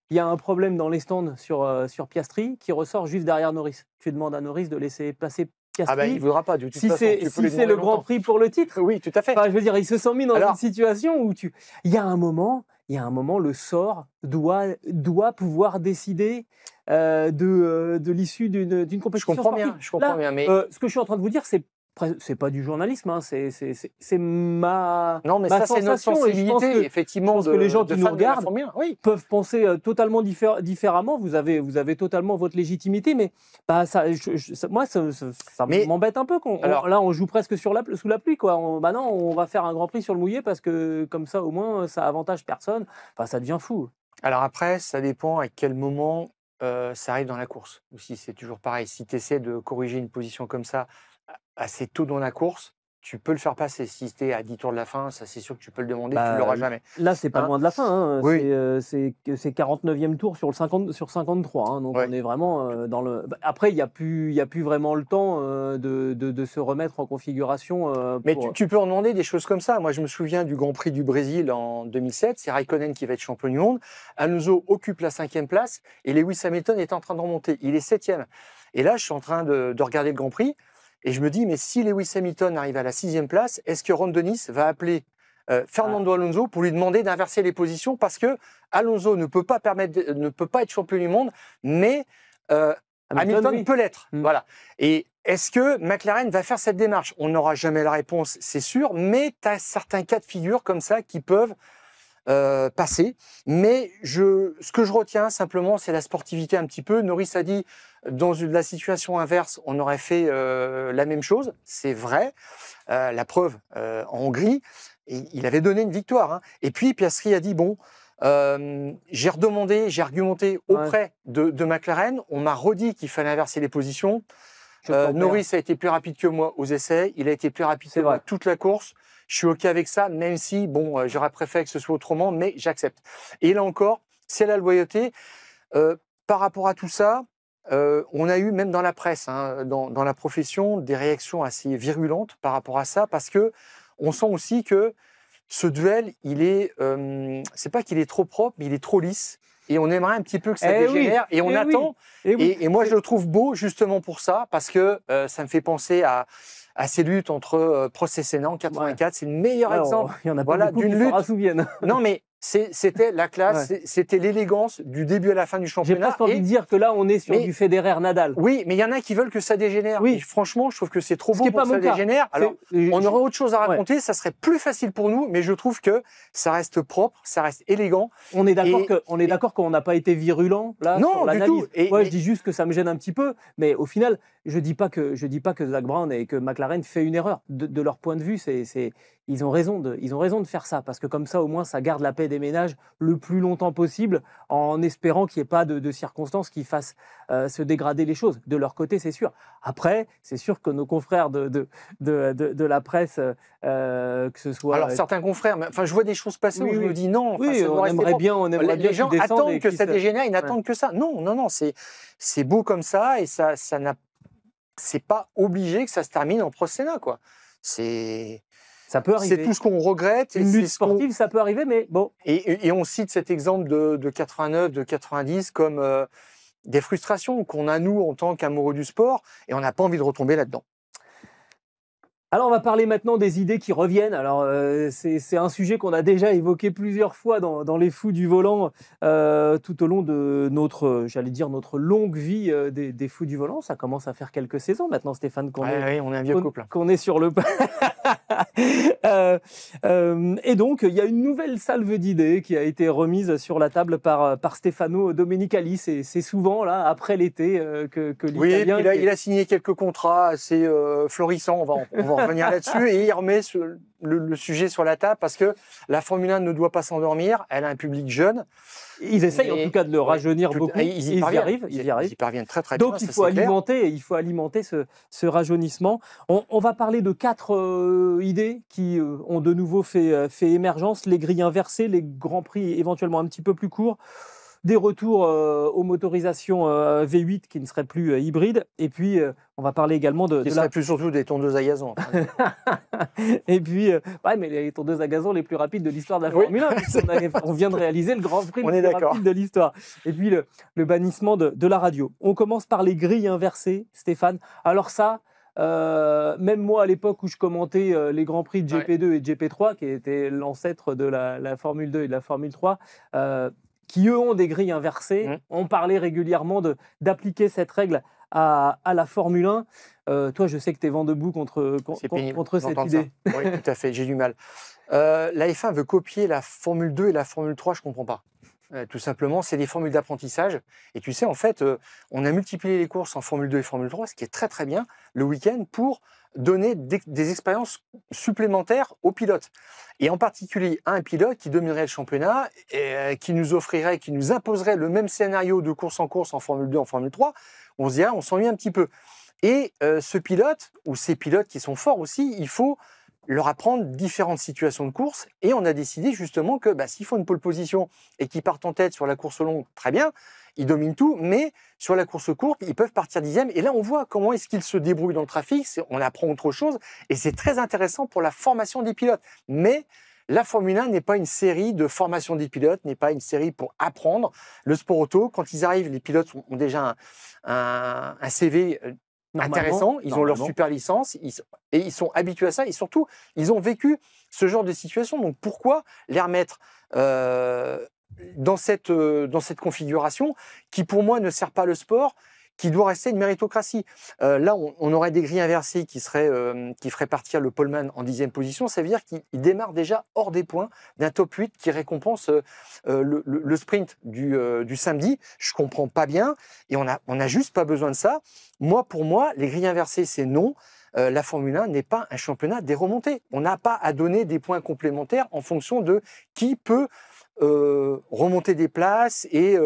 il y a un problème dans les stands sur Piastri qui ressort juste derrière Norris. Tu demandes à Norris de laisser passer Piastri. Ah bah, il ne voudra pas. De toute façon, si c'est le Grand Prix pour le titre. Oui, tout à fait. Enfin, je veux dire, ils se sont mis dans une situation où il y a un moment, le sort doit pouvoir décider de l'issue d'une compétition sportive. Je comprends bien. Mais ce que je suis en train de vous dire, c'est pas du journalisme, hein, c'est ma non, mais ça, c'est notre sensibilité, effectivement. Je pense que les gens qui nous regardent peuvent penser totalement différemment. Vous avez totalement votre légitimité, mais bah, moi, ça m'embête un peu. Là, on joue presque sous la pluie, quoi. Non, on va faire un Grand Prix sur le mouillé parce que comme ça, au moins, ça avantage personne. Enfin, ça devient fou. Alors après, ça dépend à quel moment ça arrive dans la course. Aussi, c'est toujours pareil. Si tu essaies de corriger une position comme ça assez tôt dans la course, tu peux le faire passer. Si tu es à 10 tours de la fin, ça c'est sûr que tu peux le demander, tu ne l'auras jamais. Là, c'est pas loin de la fin. Hein. Oui. C'est 49e tour sur 53. Hein. Donc on est vraiment dans le. Après, il n'y a plus vraiment le temps de se remettre en configuration. Mais tu peux en demander des choses comme ça. Moi, je me souviens du Grand Prix du Brésil en 2007. C'est Raikkonen qui va être champion du monde. Alonso occupe la 5e place et Lewis Hamilton est en train de remonter. Il est 7e. Et là, je suis en train de regarder le Grand Prix. Et je me dis, mais si Lewis Hamilton arrive à la 6e place, est-ce que Ron Dennis va appeler Fernando Alonso pour lui demander d'inverser les positions, parce que Alonso ne peut pas être champion du monde, mais Hamilton peut l'être. Voilà. Et est-ce que McLaren va faire cette démarche? On n'aura jamais la réponse, c'est sûr, mais tu as certains cas de figure comme ça qui peuvent passer. Mais ce que je retiens simplement, c'est la sportivité un petit peu. Norris a dit, dans la situation inverse, on aurait fait la même chose. C'est vrai. La preuve, en Hongrie, il avait donné une victoire. Hein. Et puis, Piastri a dit, bon, j'ai redemandé, j'ai argumenté auprès de McLaren. On m'a redit qu'il fallait inverser les positions. Norris a été plus rapide que moi aux essais. Il a été plus rapide que moi toute la course. Je suis OK avec ça, même si, bon, j'aurais préféré que ce soit autrement, mais j'accepte. Et là encore, c'est la loyauté. Par rapport à tout ça, on a eu, même dans la presse, hein, dans la profession, des réactions assez virulentes par rapport à ça, parce que on sent aussi que ce duel, c'est pas qu'il est trop propre, mais il est trop lisse. Et on aimerait un petit peu que ça dégénère. Et on attend. Et moi, je le trouve beau justement pour ça, parce que ça me fait penser à ces luttes entre Prost et Senna en 84. C'est le meilleur exemple. Il y en a pas beaucoup d'une lutte. Non, mais c'était la classe, c'était l'élégance du début à la fin du championnat. J'ai presque envie de dire que là, on est sur du Federer-Nadal. Oui, mais il y en a qui veulent que ça dégénère. Oui. Et franchement, je trouve que c'est trop beau pour que ça dégénère. Alors, on aurait autre chose à raconter, ça serait plus facile pour nous, mais je trouve que ça reste propre, ça reste élégant. On est d'accord qu'on n'a pas été virulent là sur l'analyse. Moi, je dis juste que ça me gêne un petit peu, mais au final, je dis pas que Zak Brown et que McLaren fait une erreur. De leur point de vue, ils ont raison de faire ça, parce que comme ça, au moins, ça garde la paix des ménages le plus longtemps possible, en espérant qu'il n'y ait pas de circonstances qui fassent se dégrader les choses. De leur côté, c'est sûr. Après, c'est sûr que nos confrères de la presse, que ce soit... Alors, certains confrères, enfin, je vois des choses passer où je me dis non. Oui, on aimerait bien les gens attendent que ça dégénère, ils n'attendent que ça. Non, c'est beau comme ça, et c'est pas obligé que ça se termine en Prost-Senna, quoi. Ça peut arriver. C'est tout ce qu'on regrette. Une lutte sportive, ça peut arriver, mais bon. Et on cite cet exemple de 89, de 90 comme des frustrations qu'on a, nous, en tant qu'amoureux du sport, et on n'a pas envie de retomber là-dedans. Alors, on va parler maintenant des idées qui reviennent. Alors, c'est un sujet qu'on a déjà évoqué plusieurs fois dans les fous du volant tout au long de notre longue vie des fous du volant. Ça commence à faire quelques saisons maintenant, Stéphane, on est un vieux couple. Qu'on est sur le... et donc, il y a une nouvelle salve d'idées qui a été remise sur la table par Stefano Domenicali. C'est souvent, là, après l'été, que l'Italien... Oui, il a signé quelques contrats assez florissants, on va revenir là-dessus, et il remet le sujet sur la table, parce que la Formule 1 ne doit pas s'endormir, elle a un public jeune. Ils essayent en tout cas de le rajeunir beaucoup. Ils y arrivent. Ils y parviennent très très bien. Donc il faut alimenter ce rajeunissement. On va parler de 4 idées qui ont de nouveau fait émergence: les grilles inversées, les grands prix éventuellement un petit peu plus courts, des retours aux motorisations V8 qui ne seraient plus hybrides, et puis on va parler également qui seraient plus surtout des tondeuses à gazon. Et puis, mais les tondeuses à gazon les plus rapides de l'histoire de la Formule 1, on vient de réaliser le Grand Prix le plus rapide de l'histoire. Et puis le bannissement de la radio. On commence par les grilles inversées, Stéphane. Alors ça, même moi à l'époque où je commentais les Grands Prix de GP2 et de GP3, qui étaient l'ancêtre de la Formule 2 et de la Formule 3, qui eux ont des grilles inversées, on parlait régulièrement d'appliquer cette règle à la Formule 1. Toi, je sais que tu es vent debout contre cette idée. Oui, tout à fait, j'ai du mal. La F1 veut copier la Formule 2 et la Formule 3, je ne comprends pas. Tout simplement, c'est des formules d'apprentissage. Et tu sais, en fait, on a multiplié les courses en Formule 2 et Formule 3, ce qui est très très bien, le week-end, pour donner des expériences supplémentaires aux pilotes. Et en particulier à un pilote qui dominerait le championnat, et qui nous imposerait le même scénario de course en Formule 2, en Formule 3, on se dirait, on s'ennuie un petit peu. Et ce pilote, ou ces pilotes qui sont forts aussi, il faut leur apprendre différentes situations de course, et on a décidé justement que s'ils font une pole position et qu'ils partent en tête sur la course longue, très bien, ils dominent tout, mais sur la course courte, ils peuvent partir 10e, et là on voit comment est-ce qu'ils se débrouillent dans le trafic, on apprend autre chose, et c'est très intéressant pour la formation des pilotes. Mais la Formule 1 n'est pas une série de formation des pilotes, n'est pas une série pour apprendre le sport auto. Quand ils arrivent, les pilotes ont déjà un CV intéressant, ils ont leur super licence, et ils sont habitués à ça, et surtout, ils ont vécu ce genre de situation. Donc pourquoi les remettre dans cette configuration qui, pour moi, ne sert pas le sport, qui doit rester une méritocratie. Là, on aurait des grilles inversées qui feraient partir le poleman en 10e position. Ça veut dire qu'il démarre déjà hors des points d'un top 8 qui récompense le sprint du samedi. Je comprends pas bien et on a juste pas besoin de ça. Pour moi, les grilles inversées, c'est non. La Formule 1 n'est pas un championnat des remontées. On n'a pas à donner des points complémentaires en fonction de qui peut remonter des places et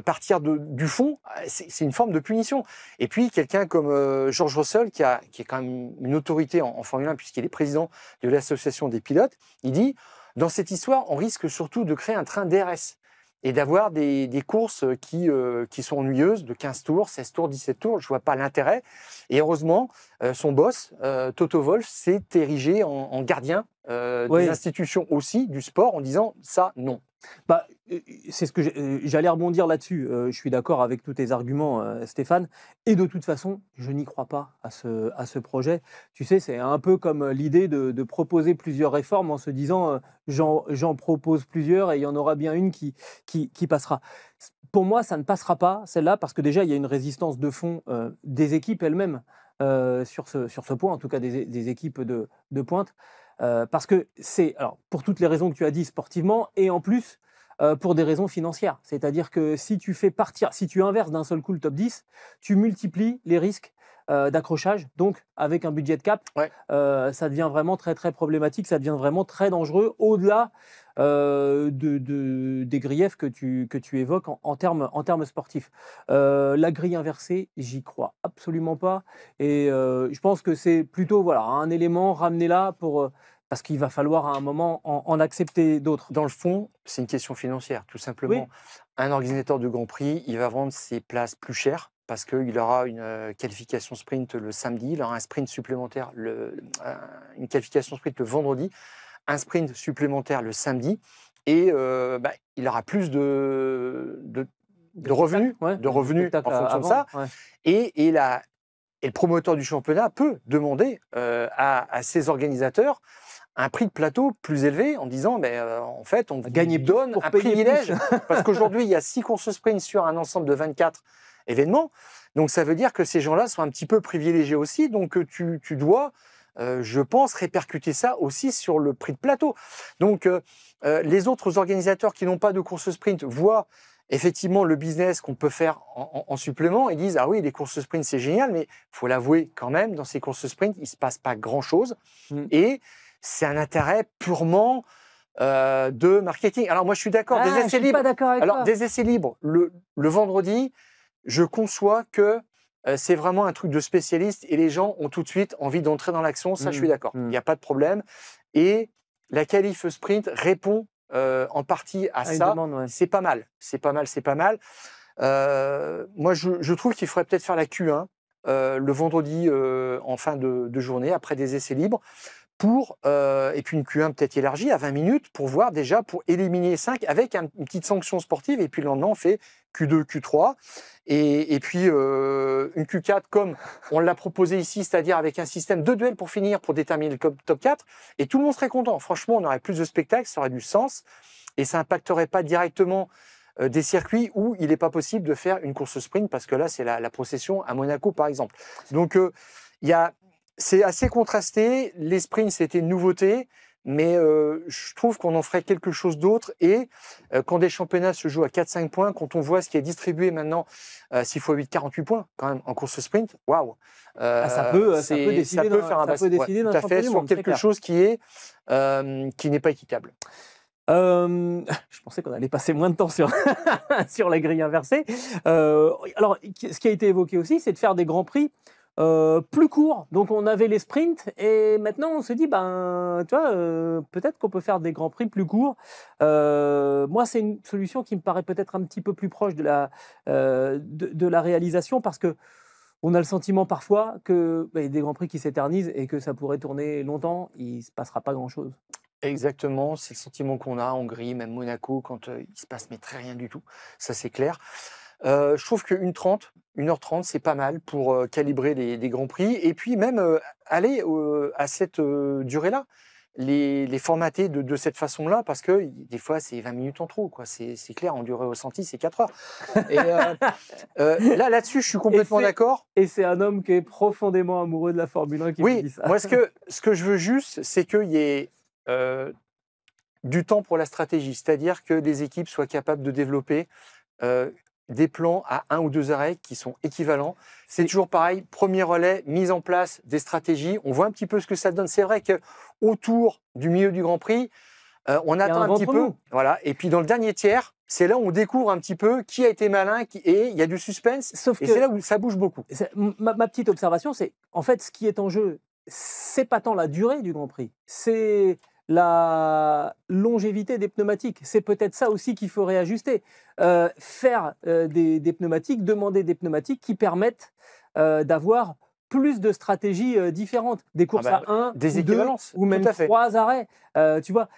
partir du fond. C'est une forme de punition. Et puis, quelqu'un comme George Russell, qui est quand même une autorité en Formule 1, puisqu'il est président de l'association des pilotes, il dit, dans cette histoire, on risque surtout de créer un train DRS et d'avoir des courses qui sont ennuyeuses, de 15 tours, 16 tours, 17 tours. Je vois pas l'intérêt. Et heureusement, son boss, Toto Wolff, s'est érigé en gardien des institutions aussi, du sport, en disant ça, non. Bah, c'est ce que j'allais rebondir là-dessus. Je suis d'accord avec tous tes arguments, Stéphane. Et de toute façon, je n'y crois pas à ce projet. Tu sais, c'est un peu comme l'idée de proposer plusieurs réformes en se disant j'en propose plusieurs et il y en aura bien une qui passera. Pour moi, ça ne passera pas, celle-là, parce que déjà, il y a une résistance de fond des équipes elles-mêmes sur ce point, en tout cas des équipes de pointe. Parce que alors, pour toutes les raisons que tu as dit sportivement, et en plus, pour des raisons financières. C'est-à-dire que si tu inverses d'un seul coup le top 10, tu multiplies les risques d'accrochage. Donc, avec un budget de cap, ça devient vraiment très, très problématique, ça devient vraiment très dangereux, au-delà des griefs que tu évoques en termes sportifs. La grille inversée, j'y crois absolument pas. Et je pense que c'est plutôt un élément ramené là parce qu'il va falloir à un moment en accepter d'autres. Dans le fond, c'est une question financière, tout simplement. Oui. Un organisateur de Grand Prix, il va vendre ses places plus chères parce qu'il aura une qualification sprint le samedi, il aura un sprint supplémentaire, une qualification sprint le vendredi, un sprint supplémentaire le samedi, et il aura plus de revenus, en fonction de ça. Ouais. Et le promoteur du championnat peut demander à ses organisateurs un prix de plateau plus élevé en disant en fait, on donne un privilège. Parce qu'aujourd'hui, il y a 6 courses sprint sur un ensemble de 24 événements. Donc, ça veut dire que ces gens-là sont un petit peu privilégiés aussi. Donc, tu dois, je pense, répercuter ça aussi sur le prix de plateau. Donc, les autres organisateurs qui n'ont pas de course sprint voient effectivement le business qu'on peut faire en supplément et disent « Ah oui, les courses sprint, c'est génial, mais il faut l'avouer quand même, dans ces courses sprint, il ne se passe pas grand-chose. Et c'est un intérêt purement de marketing. » Alors moi, je suis d'accord, des essais libres. Alors, des essais libres, le vendredi, je conçois que c'est vraiment un truc de spécialiste et les gens ont tout de suite envie d'entrer dans l'action. Ça, je suis d'accord. Il n'y a pas de problème. Et la qualif sprint répond en partie à ça. C'est pas mal. C'est pas mal. Moi, je trouve qu'il faudrait peut-être faire la Q1 le vendredi en fin de journée, après des essais libres, et puis une Q1 peut-être élargie à 20 minutes pour voir déjà, pour éliminer 5 avec une petite sanction sportive, et puis le lendemain on fait Q2, Q3, et puis une Q4 comme on l'a proposé ici, c'est-à-dire avec un système de duels pour finir, pour déterminer le top 4, et tout le monde serait content. Franchement, on aurait plus de spectacles, ça aurait du sens, et ça n'impacterait pas directement des circuits où il n'est pas possible de faire une course sprint, parce que là c'est la procession à Monaco par exemple. Donc c'est assez contrasté. Les sprints, c'était une nouveauté, mais je trouve qu'on en ferait quelque chose d'autre. Et quand des championnats se jouent à 4-5 points, quand on voit ce qui est distribué maintenant, 6 x 8, 48 points quand même en course sprint, waouh! Ça peut faire un décider tout à fait, sur quelque chose qui n'est pas équitable. Je pensais qu'on allait passer moins de temps sur la grille inversée. Alors, ce qui a été évoqué aussi, c'est de faire des grands prix plus court. Donc on avait les sprints et maintenant on se dit peut-être qu'on peut faire des grands prix plus courts. Moi c'est une solution qui me paraît peut-être un petit peu plus proche de la réalisation, parce que on a le sentiment parfois que y a des grands prix qui s'éternisent et que ça pourrait tourner longtemps, il se passera pas grand-chose. Exactement, c'est le sentiment qu'on a en Hongrie, même Monaco, quand il se passe très rien du tout. Ça c'est clair. Je trouve que 1h30, c'est pas mal pour calibrer les grands prix, et puis même aller à cette durée-là. les formater de cette façon-là, parce que des fois, c'est 20 minutes en trop, quoi. C'est clair, en durée ressentie, c'est 4 heures. Et là-dessus, je suis complètement d'accord. Et c'est un homme qui est profondément amoureux de la Formule 1 qui me dit ça. Moi, ce que je veux juste, c'est qu'il y ait du temps pour la stratégie, c'est-à-dire que les équipes soient capables de développer des plans à 1 ou 2 arrêts qui sont équivalents. C'est toujours pareil, premier relais, mise en place des stratégies. On voit un petit peu ce que ça donne. C'est vrai qu'autour du milieu du Grand Prix, on attend un petit peu. Voilà. Et puis dans le dernier tiers, c'est là où on découvre un petit peu qui a été malin et il y a du suspense. Sauf et c'est là où ça bouge beaucoup. Ma petite observation, c'est en fait ce qui est en jeu, c'est pas tant la durée du Grand Prix, c'est la longévité des pneumatiques. C'est peut-être ça aussi qu'il faut réajuster. Faire des pneumatiques, demander des pneumatiques qui permettent d'avoir plus de stratégies différentes. Des courses à 1, des ou 2, ou même 3 arrêts. Tu vois,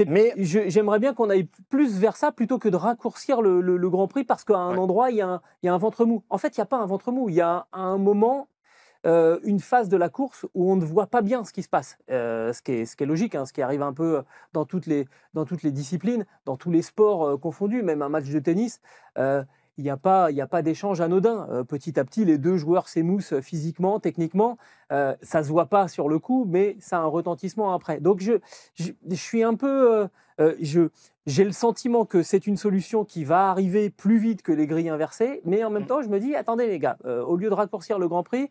mais j'aimerais bien qu'on aille plus vers ça plutôt que de raccourcir le Grand Prix parce qu'à un endroit, il y a un ventre mou. En fait, il n'y a pas un ventre mou. Il y a un moment... une phase de la course où on ne voit pas bien ce qui se passe, ce qui est logique, ce qui arrive un peu dans toutes les disciplines, dans tous les sports confondus, même un match de tennis, il n'y a pas d'échange anodin. Petit à petit, les deux joueurs s'émoussent physiquement, techniquement, ça ne se voit pas sur le coup, mais ça a un retentissement après. Donc je suis un peu... j'ai le sentiment que c'est une solution qui va arriver plus vite que les grilles inversées, mais en même temps, je me dis, attendez les gars, au lieu de raccourcir le Grand Prix,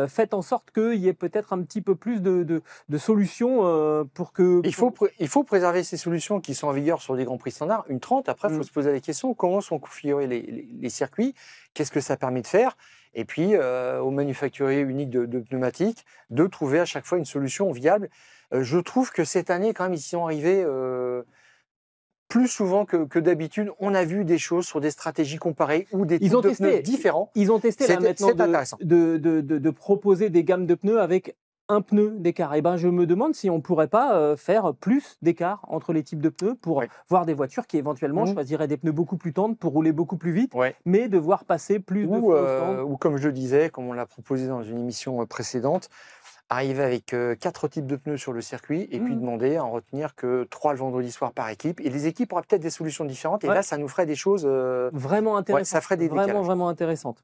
faites en sorte qu'il y ait peut-être un petit peu plus de solutions pour que... Il faut préserver ces solutions qui sont en vigueur sur des Grands Prix standards. Une 30, après, il faut se poser la question, comment sont configurés les circuits, qu'est-ce que ça permet de faire, et puis aux manufacturiers uniques de pneumatiques, de trouver à chaque fois une solution viable. Je trouve que cette année, quand même, ils y sont arrivés... plus souvent que d'habitude, on a vu des choses sur des stratégies comparées ou des types de pneus différents. Ils ont testé là maintenant de proposer des gammes de pneus avec un pneu d'écart. Et ben, je me demande si on ne pourrait pas faire plus d'écart entre les types de pneus pour voir des voitures qui éventuellement choisiraient des pneus beaucoup plus tendres pour rouler beaucoup plus vite, mais devoir passer plus de fois ou comme je le disais, comme on l'a proposé dans une émission précédente, arriver avec 4 types de pneus sur le circuit et puis demander à en retenir que 3 le vendredi soir par équipe. Et les équipes auraient peut-être des solutions différentes. Et là, ça nous ferait des choses vraiment intéressantes. Ça ferait des décalages. Vraiment intéressantes.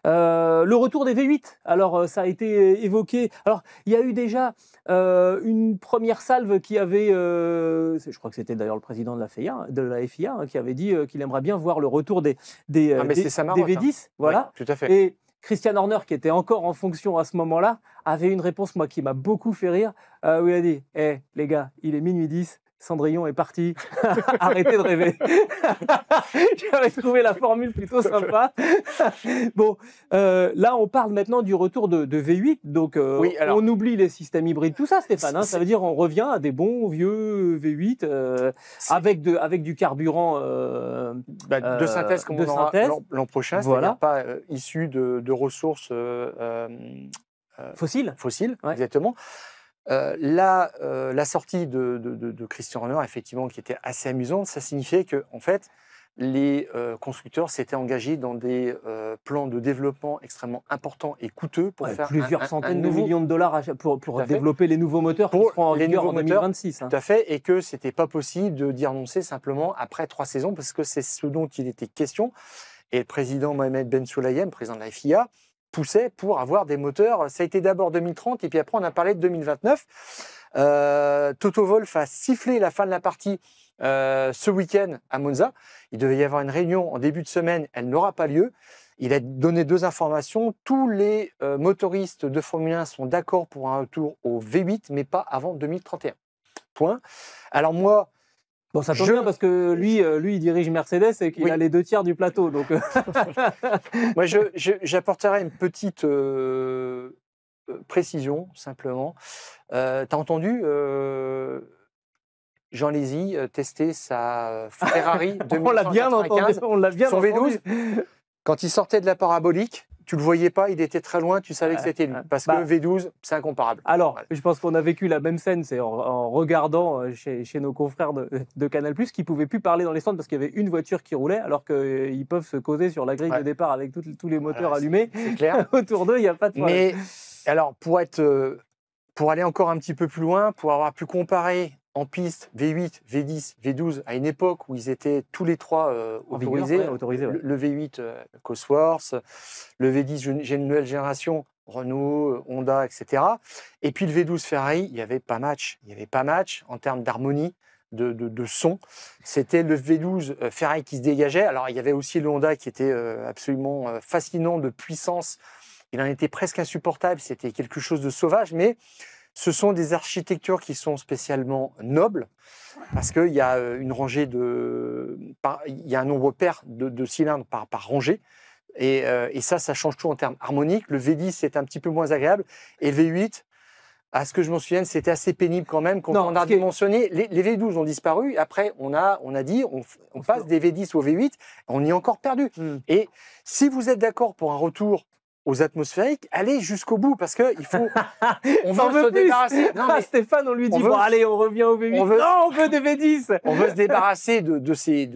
Le retour des V8. Alors, ça a été évoqué. Alors, il y a eu déjà une première salve qui avait... je crois que c'était d'ailleurs le président de la FIA qui avait dit qu'il aimerait bien voir le retour des V10. Voilà. Oui, tout à fait. Et Christian Horner, qui était encore en fonction à ce moment-là, avait une réponse, moi, qui m'a beaucoup fait rire, où il a dit « les gars, il est minuit 10, Cendrillon est parti, arrêtez de rêver ». J'avais trouvé la formule plutôt sympa. Bon, là, on parle maintenant du retour de V8, donc on oublie les systèmes hybrides, tout ça, Stéphane. Ça veut dire on revient à des bons vieux V8 avec du carburant de synthèse, comme on aura l'an prochain, c'est-à-dire pas issu de ressources fossiles, exactement. La sortie de Christian Horner, effectivement, qui était assez amusante, ça signifiait que, en fait, les constructeurs s'étaient engagés dans des plans de développement extrêmement importants et coûteux pour faire plusieurs centaines de millions de dollars pour développer les nouveaux moteurs qui seront en vigueur en 2026. Tout à fait, et que c'était pas possible d'y renoncer simplement après 3 saisons, parce que c'est ce dont il était question. Et le président Mohamed Ben Sulayem, président de la FIA, poussait pour avoir des moteurs. Ça a été d'abord 2030 et puis après on a parlé de 2029. Toto Wolff a sifflé la fin de la partie ce week-end à Monza. Il devait y avoir une réunion en début de semaine, elle n'aura pas lieu. Il a donné 2 informations. Tous les motoristes de Formule 1 sont d'accord pour un retour au V8, mais pas avant 2031. Point. Alors moi... Bon, ça tombe bien parce que lui, il dirige Mercedes et qu'il a les 2 tiers du plateau. Donc... Moi, j'apporterai une petite précision, simplement. Tu as entendu Jean Lézy tester sa Ferrari 2095 on l'a bien sur V12. Quand il sortait de la parabolique, tu le voyais pas, il était très loin, tu savais que c'était lui. Parce que V12, c'est incomparable. Alors, je pense qu'on a vécu la même scène, c'est en regardant chez nos confrères de Canal+, qui pouvaient plus parler dans les stands parce qu'il y avait une voiture qui roulait, alors qu'ils peuvent se causer sur la grille de départ avec tous les moteurs allumés. C'est clair. Autour d'eux, il n'y a pas de problème. Mais alors, pour être pour aller encore un petit peu plus loin, pour avoir pu comparer en piste V8, V10, V12 à une époque où ils étaient tous les trois autorisés. Le V8 Cosworth, le V10 j'ai une nouvelle génération, Renault, Honda, etc. Et puis le V12 Ferrari, il n'y avait pas match. Il n'y avait pas match en termes d'harmonie, de son. C'était le V12 Ferrari qui se dégageait. Alors il y avait aussi le Honda qui était absolument fascinant de puissance. Il en était presque insupportable. C'était quelque chose de sauvage, mais ce sont des architectures qui sont spécialement nobles parce qu'il y a une rangée il y a un nombre pair de cylindres par rangée. Et ça change tout en termes harmoniques. Le V10, c'est un petit peu moins agréable. Et le V8, à ce que je m'en souvienne, c'était assez pénible quand même. Quand on a dimensionné, les V12 ont disparu. Après, on a dit, on passe des V10 au V8. On y est encore perdu. Et si vous êtes d'accord pour un retour aux atmosphériques, allez jusqu'au bout parce que il faut. On veut se débarrasser. Non, mais Stéphane, on lui dit bon, allez, on revient au V8. Non, on veut des V10. On veut se débarrasser de ces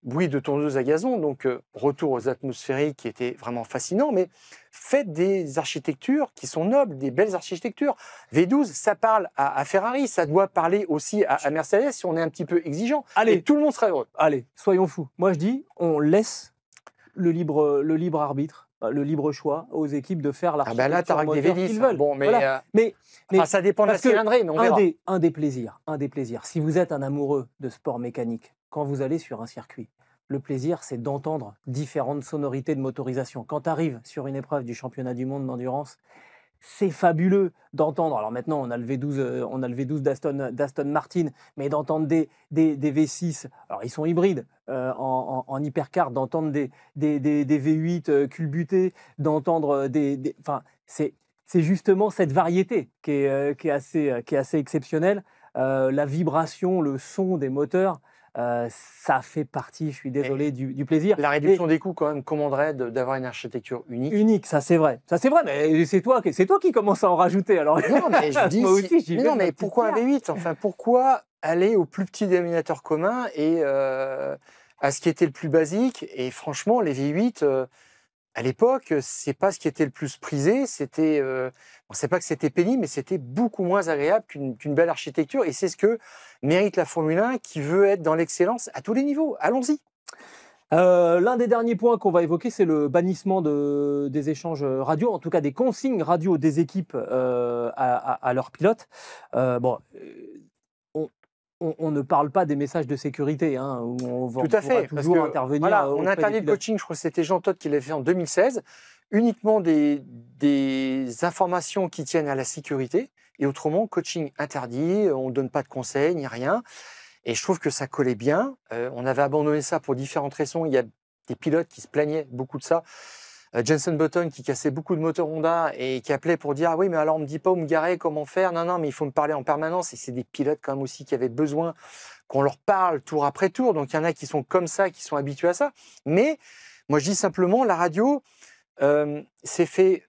bruits de tondeuse à gazon. Donc, retour aux atmosphériques qui était vraiment fascinant. Mais faites des architectures qui sont nobles, des belles architectures. V12, ça parle à Ferrari, ça doit parler aussi à Mercedes si on est un petit peu exigeant. Allez, et tout le monde sera heureux. Allez, soyons fous. Moi, je dis, on laisse le libre arbitre, le libre choix aux équipes de faire l'architecture là, t'as des V10 qu'ils veulent. Bon, mais, voilà. Mais ça dépend de la cylindrée, mais on verra. Un des plaisirs, si vous êtes un amoureux de sport mécanique, quand vous allez sur un circuit, le plaisir, c'est d'entendre différentes sonorités de motorisation. Quand tu arrives sur une épreuve du championnat du monde d'endurance, c'est fabuleux d'entendre. Alors maintenant, on a le V12 d'Aston Martin, mais d'entendre des V6. Alors ils sont hybrides en hypercar, d'entendre des V8 culbutés, d'entendre enfin, c'est justement cette variété qui est assez exceptionnelle. La vibration, le son des moteurs. Ça fait partie, je suis désolé, du plaisir. La réduction des coûts, quand même, commanderait d'avoir une architecture unique. Unique, ça c'est vrai. Ça c'est vrai, mais c'est toi qui commences à en rajouter. Alors non, mais je dis, moi aussi, mais pourquoi un V8 ? Enfin, pourquoi aller au plus petit dénominateur commun et à ce qui était le plus basique ? Et franchement, les V8, à l'époque, c'est pas ce qui était le plus prisé. C'était, c'est pas que c'était pénible, mais c'était beaucoup moins agréable qu'une belle architecture. Et c'est ce que mérite la Formule 1 qui veut être dans l'excellence à tous les niveaux. Allons-y. L'un des derniers points qu'on va évoquer, c'est le bannissement des échanges radio, en tout cas des consignes radio des équipes à leurs pilotes. On ne parle pas des messages de sécurité, hein, où on va toujours intervenir. Voilà, on a interdit le coaching, je crois que c'était Jean Todt qui l'avait fait en 2016, uniquement des informations qui tiennent à la sécurité, et autrement, coaching interdit, on ne donne pas de conseils, ni rien. Et je trouve que ça collait bien. On avait abandonné ça pour différentes raisons. Il y a des pilotes qui se plaignaient beaucoup de ça. Jenson Button qui cassait beaucoup de moteurs Honda et qui appelait pour dire « Ah oui, mais alors on me dit pas où me garer, comment faire. Non, mais il faut me parler en permanence. » Et c'est des pilotes quand même aussi qui avaient besoin qu'on leur parle tour après tour. Donc il y en a qui sont comme ça, qui sont habitués à ça. Mais moi je dis simplement, la radio, c'est fait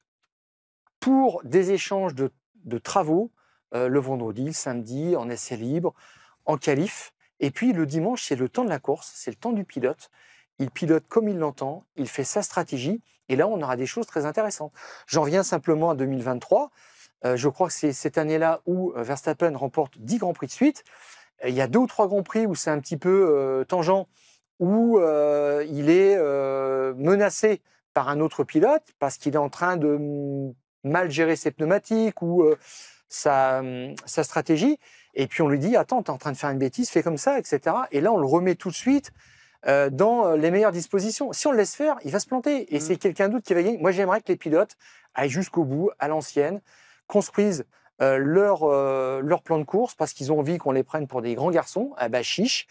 pour des échanges de travaux le vendredi, le samedi, en essai libre, en qualif. Et puis le dimanche, c'est le temps de la course, c'est le temps du pilote. Il pilote comme il l'entend, il fait sa stratégie, et là, on aura des choses très intéressantes. J'en viens simplement à 2023. Je crois que c'est cette année-là où Verstappen remporte 10 Grands Prix de suite. Il y a 2 ou 3 Grands Prix où c'est un petit peu tangent, où il est menacé par un autre pilote parce qu'il est en train de mal gérer ses pneumatiques ou sa stratégie. Et puis on lui dit, attends, tu es en train de faire une bêtise, fais comme ça, etc. Et là, on le remet tout de suite dans les meilleures dispositions. Si on le laisse faire, il va se planter. Et c'est quelqu'un d'autre qui va gagner. Moi, j'aimerais que les pilotes aillent jusqu'au bout, à l'ancienne, construisent leur plan de course parce qu'ils ont envie qu'on les prenne pour des grands garçons. Ah bah chiche.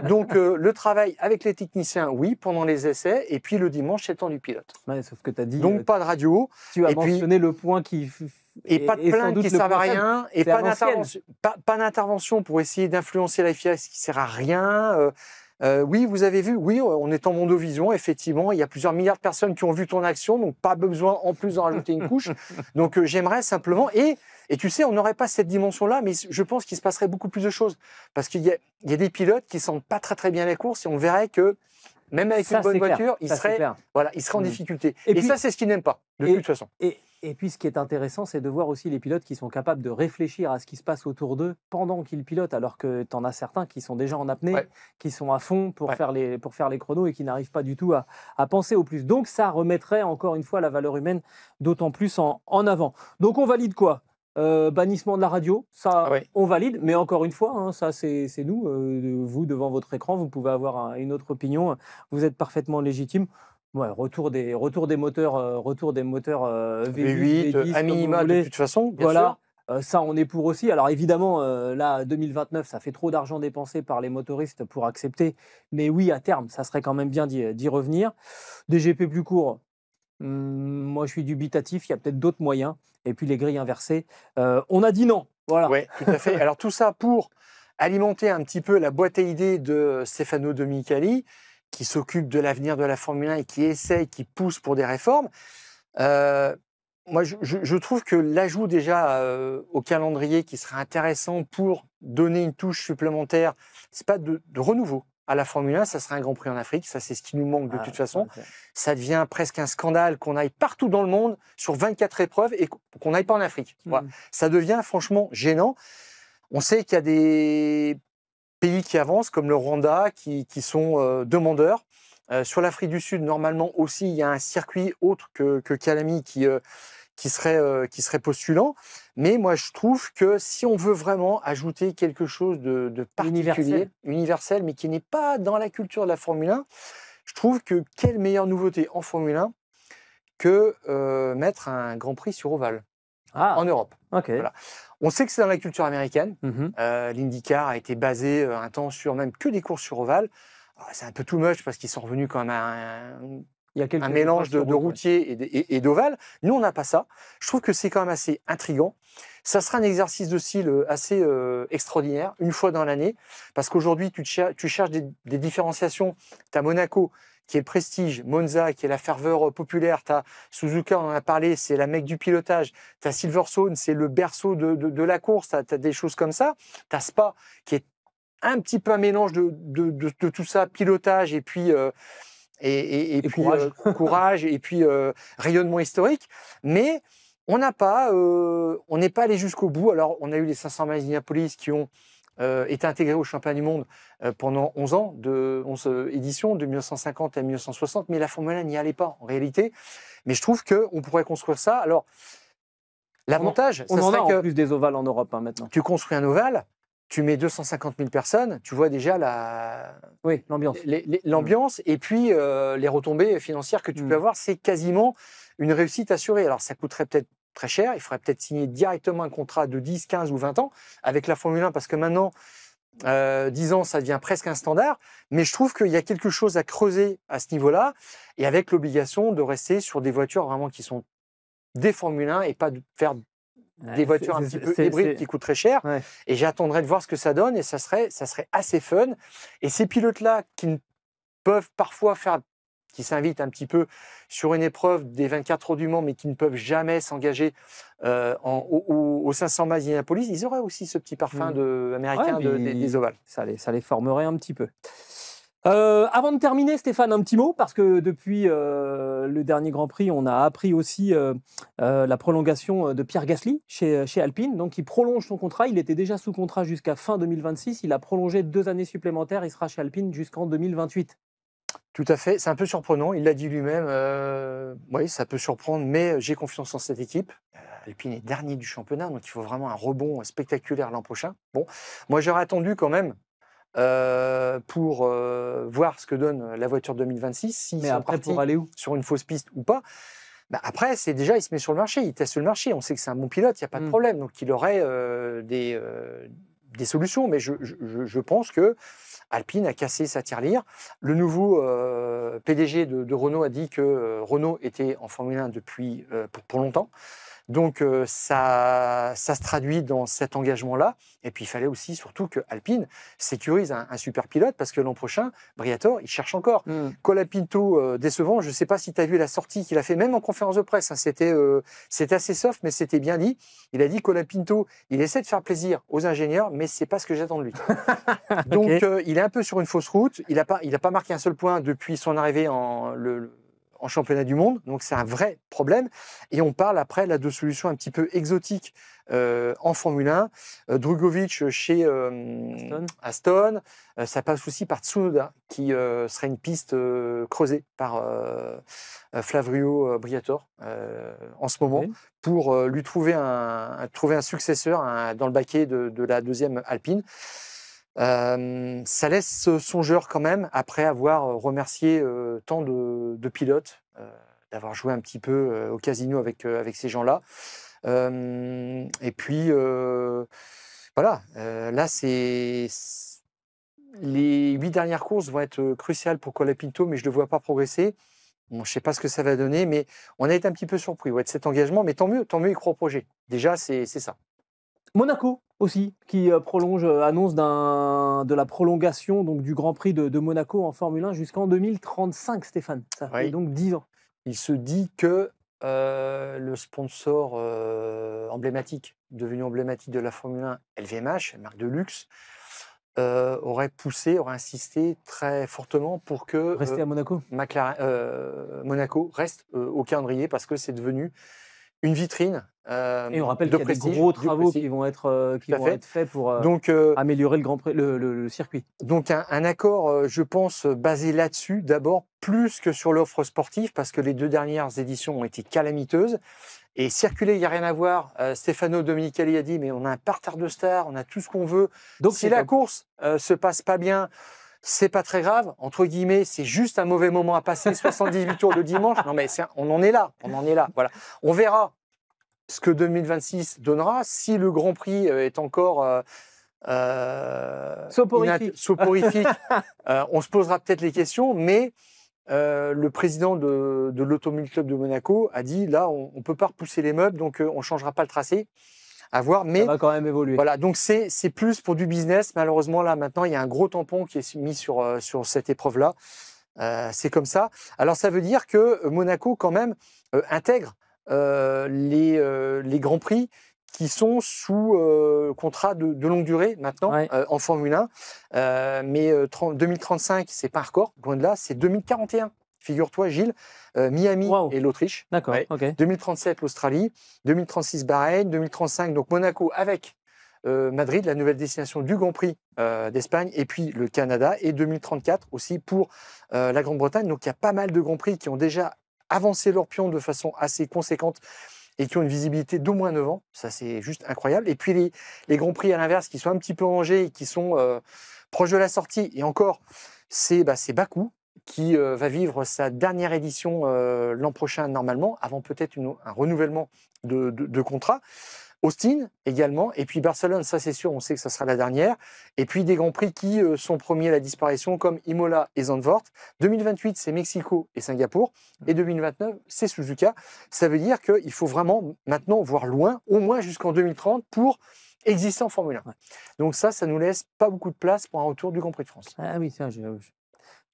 Donc le travail avec les techniciens, oui, pendant les essais. Et puis le dimanche, c'est le temps du pilote. Ouais, sauf que tu as dit. Donc pas de radio. Tu as mentionné le point qui. Et pas de plainte qui ne servent à rien. Et pas d'intervention pour essayer d'influencer la FIA, ce qui ne sert à rien. Oui, vous avez vu, oui, on est en mondovision, effectivement, il y a plusieurs milliards de personnes qui ont vu ton action, donc pas besoin en plus d'en rajouter une couche. Donc j'aimerais simplement, et tu sais, on n'aurait pas cette dimension-là, mais je pense qu'il se passerait beaucoup plus de choses. Parce qu'il y a des pilotes qui ne sentent pas très très bien la course, et on verrait que même avec une bonne voiture, ils seraient en difficulté. Et puis, ça, c'est ce qu'ils n'aiment pas, de toute façon. Et puis, ce qui est intéressant, c'est de voir aussi les pilotes qui sont capables de réfléchir à ce qui se passe autour d'eux pendant qu'ils pilotent, alors que tu en as certains qui sont déjà en apnée, qui sont à fond pour faire les chronos et qui n'arrivent pas du tout à penser au plus. Donc, ça remettrait encore une fois la valeur humaine d'autant plus en avant. Donc, on valide quoi? Bannissement de la radio, ça on valide, mais encore une fois, hein, ça c'est nous, vous devant votre écran, vous pouvez avoir une autre opinion, vous êtes parfaitement légitime. Ouais, retour des moteurs V8, V10, à minima de toute façon, bien sûr. Ça, on est pour aussi. Alors évidemment, là, 2029, ça fait trop d'argent dépensé par les motoristes pour accepter. Mais oui, à terme, ça serait quand même bien d'y revenir. Des GP plus courts, moi je suis dubitatif, il y a peut-être d'autres moyens. Et puis les grilles inversées, on a dit non. Voilà. Oui, tout à fait. Alors tout ça pour alimenter un petit peu la boîte à idées de Stefano Domenicali, qui s'occupe de l'avenir de la Formule 1 et qui essaye, qui pousse pour des réformes. Moi, je trouve que l'ajout déjà au calendrier qui serait intéressant pour donner une touche supplémentaire, c'est pas de renouveau à la Formule 1, ça serait un Grand Prix en Afrique, ça c'est ce qui nous manque de toute façon. Okay. Ça devient presque un scandale qu'on aille partout dans le monde sur 24 épreuves et qu'on n'aille pas en Afrique. Voilà. Ça devient franchement gênant. On sait qu'il y a des pays qui avancent, comme le Rwanda, qui sont demandeurs. Sur l'Afrique du Sud, normalement aussi, il y a un circuit autre que Calami qui serait postulant. Mais moi, je trouve que si on veut vraiment ajouter quelque chose de particulier, universel, mais qui n'est pas dans la culture de la Formule 1, je trouve que quelle meilleure nouveauté en Formule 1 que mettre un Grand Prix sur ovale en Europe. Okay. Voilà. On sait que c'est dans la culture américaine. L'IndyCar a été basé un temps sur même que des courses sur ovale. C'est un peu too much parce qu'ils sont revenus quand même à un mélange de routier et d'ovale. Nous, on n'a pas ça. Je trouve que c'est quand même assez intriguant. Ça sera un exercice de style assez extraordinaire, une fois dans l'année, parce qu'aujourd'hui, tu cherches des différenciations. Tu as Monaco, qui est le prestige, Monza, qui est la ferveur populaire, tu as Suzuka, on en a parlé, c'est la mecque du pilotage, tu as Silverstone, c'est le berceau de la course, tu as des choses comme ça, tu as Spa, qui est un petit peu un mélange de tout ça, pilotage et puis courage et puis rayonnement historique, mais on n'est pas allé jusqu'au bout. Alors on a eu les 500 miles d'Indianapolis qui ont été intégrés au championnat du monde pendant 11 ans, 11 éditions, de 1950 à 1960, mais la Formule 1 n'y allait pas en réalité. Mais je trouve qu'on pourrait construire ça. Alors l'avantage, on en a en plus des ovales en Europe maintenant. Tu construis un ovale, tu mets 250 000 personnes, tu vois déjà l'ambiance. L'ambiance et puis les retombées financières que tu peux avoir, c'est quasiment une réussite assurée. Alors ça coûterait peut-être très cher, il faudrait peut-être signer directement un contrat de 10, 15 ou 20 ans avec la Formule 1 parce que maintenant, 10 ans, ça devient presque un standard. Mais je trouve qu'il y a quelque chose à creuser à ce niveau-là et avec l'obligation de rester sur des voitures vraiment qui sont des Formule 1 et pas de faire des voitures un petit peu hybrides qui coûtent très cher. Ouais. Et j'attendrai de voir ce que ça donne et ça serait assez fun. Et ces pilotes-là qui peuvent parfois qui s'invitent un petit peu sur une épreuve des 24 heures du Mans, mais qui ne peuvent jamais s'engager aux 500 miles d'Indianapolis, ils auraient aussi ce petit parfum américain des ovales. Ça les formerait un petit peu. Avant de terminer, Stéphane, un petit mot, parce que depuis le dernier Grand Prix, on a appris aussi la prolongation de Pierre Gasly chez Alpine. Donc, il prolonge son contrat. Il était déjà sous contrat jusqu'à fin 2026. Il a prolongé 2 années supplémentaires. Il sera chez Alpine jusqu'en 2028. Tout à fait. C'est un peu surprenant. Il l'a dit lui-même. Oui, ça peut surprendre, mais j'ai confiance en cette équipe. Alpine est dernier du championnat, donc il faut vraiment un rebond spectaculaire l'an prochain. Bon, moi, j'aurais attendu quand même pour voir ce que donne la voiture 2026, mais après pour aller où sur une fausse piste ou pas. Bah après, c'est déjà il se met sur le marché, il teste le marché. On sait que c'est un bon pilote, il n'y a pas de problème, donc il aurait des solutions. Mais je pense que Alpine a cassé sa tirelire. Le nouveau PDG de Renault a dit que Renault était en Formule 1 depuis pour longtemps. Donc ça se traduit dans cet engagement-là. Et puis il fallait aussi surtout que Alpine sécurise un super pilote parce que l'an prochain, Briatore, il cherche encore. Colapinto, décevant. Je ne sais pas si tu as vu la sortie qu'il a fait, même en conférence de presse. Hein, c'était assez soft, mais c'était bien dit. Il a dit Colapinto, il essaie de faire plaisir aux ingénieurs, mais c'est pas ce que j'attends de lui. Donc il est un peu sur une fausse route. Il a pas marqué un seul point depuis son arrivée en championnat du monde, donc c'est un vrai problème. Et on parle après là de solutions un petit peu exotiques en Formule 1. Drugovic chez Aston. Ça passe aussi par Tsunoda, qui serait une piste creusée par Flavio Briatore en ce moment, pour lui trouver un successeur dans le baquet de la deuxième Alpine. Ça laisse songeur quand même, après avoir remercié tant de pilotes, d'avoir joué un petit peu au casino avec ces gens-là. Et puis, voilà, là, les 8 dernières courses vont être cruciales pour Colapinto, mais je ne le vois pas progresser. Bon, je ne sais pas ce que ça va donner, mais on a été un petit peu surpris de cet engagement, mais tant mieux, il croit au projet. Déjà, c'est ça. Monaco aussi, qui annonce de la prolongation donc, du Grand Prix de Monaco en Formule 1 jusqu'en 2035, Stéphane. Ça fait donc 10 ans. Il se dit que le sponsor emblématique, devenu emblématique de la Formule 1, LVMH, la marque de luxe, aurait insisté très fortement pour que rester à Monaco. Monaco reste au calendrier, parce que c'est devenu une vitrine. Et on rappelle qu'il y a des gros travaux qui vont être faits pour améliorer le circuit. Donc un accord, je pense, basé là-dessus, d'abord, plus que sur l'offre sportive, parce que les 2 dernières éditions ont été calamiteuses. Et circuler, il n'y a rien à voir. Stefano Domenicali a dit, mais on a un parterre de stars, on a tout ce qu'on veut. Donc si la course se passe pas bien, c'est pas très grave, entre guillemets, c'est juste un mauvais moment à passer, 78 tours de dimanche. Non mais on en est là. Voilà. On verra ce que 2026 donnera. Si le Grand Prix est encore soporifique, on se posera peut-être les questions, mais le président de l'Automobile Club de Monaco a dit, là, on ne peut pas repousser les meubles, donc on ne changera pas le tracé. À voir, mais ça va quand même évoluer. Voilà, donc c'est plus pour du business. Malheureusement, là, maintenant, il y a un gros tampon qui est mis sur cette épreuve-là. C'est comme ça. Alors, ça veut dire que Monaco, quand même, intègre les Grands Prix qui sont sous contrat de longue durée maintenant en Formule 1. Mais 2035, c'est pas un record, loin de là, c'est 2041. Figure-toi, Gilles, Miami et l'Autriche. D'accord. Ouais. 2037, l'Australie. 2036, Bahreïn. 2035, donc Monaco avec Madrid, la nouvelle destination du Grand Prix d'Espagne. Et puis le Canada. Et 2034 aussi pour la Grande-Bretagne. Donc il y a pas mal de Grands Prix qui ont déjà avancé leur pion de façon assez conséquente et qui ont une visibilité d'au moins 9 ans. Ça, c'est juste incroyable. Et puis les Grands Prix à l'inverse qui sont un petit peu rangés et qui sont proches de la sortie. Et encore, c'est Bakou, qui va vivre sa dernière édition l'an prochain normalement, avant peut-être un renouvellement de contrat. Austin également, et puis Barcelone, ça c'est sûr, on sait que ça sera la dernière. Et puis des Grands Prix qui sont premiers à la disparition, comme Imola et Zandvoort. 2028, c'est Mexico et Singapour. Et 2029, c'est Suzuka. Ça veut dire qu'il faut vraiment maintenant voir loin, au moins jusqu'en 2030, pour exister en Formule 1. Donc ça nous laisse pas beaucoup de place pour un retour du Grand Prix de France. Ah oui, ça,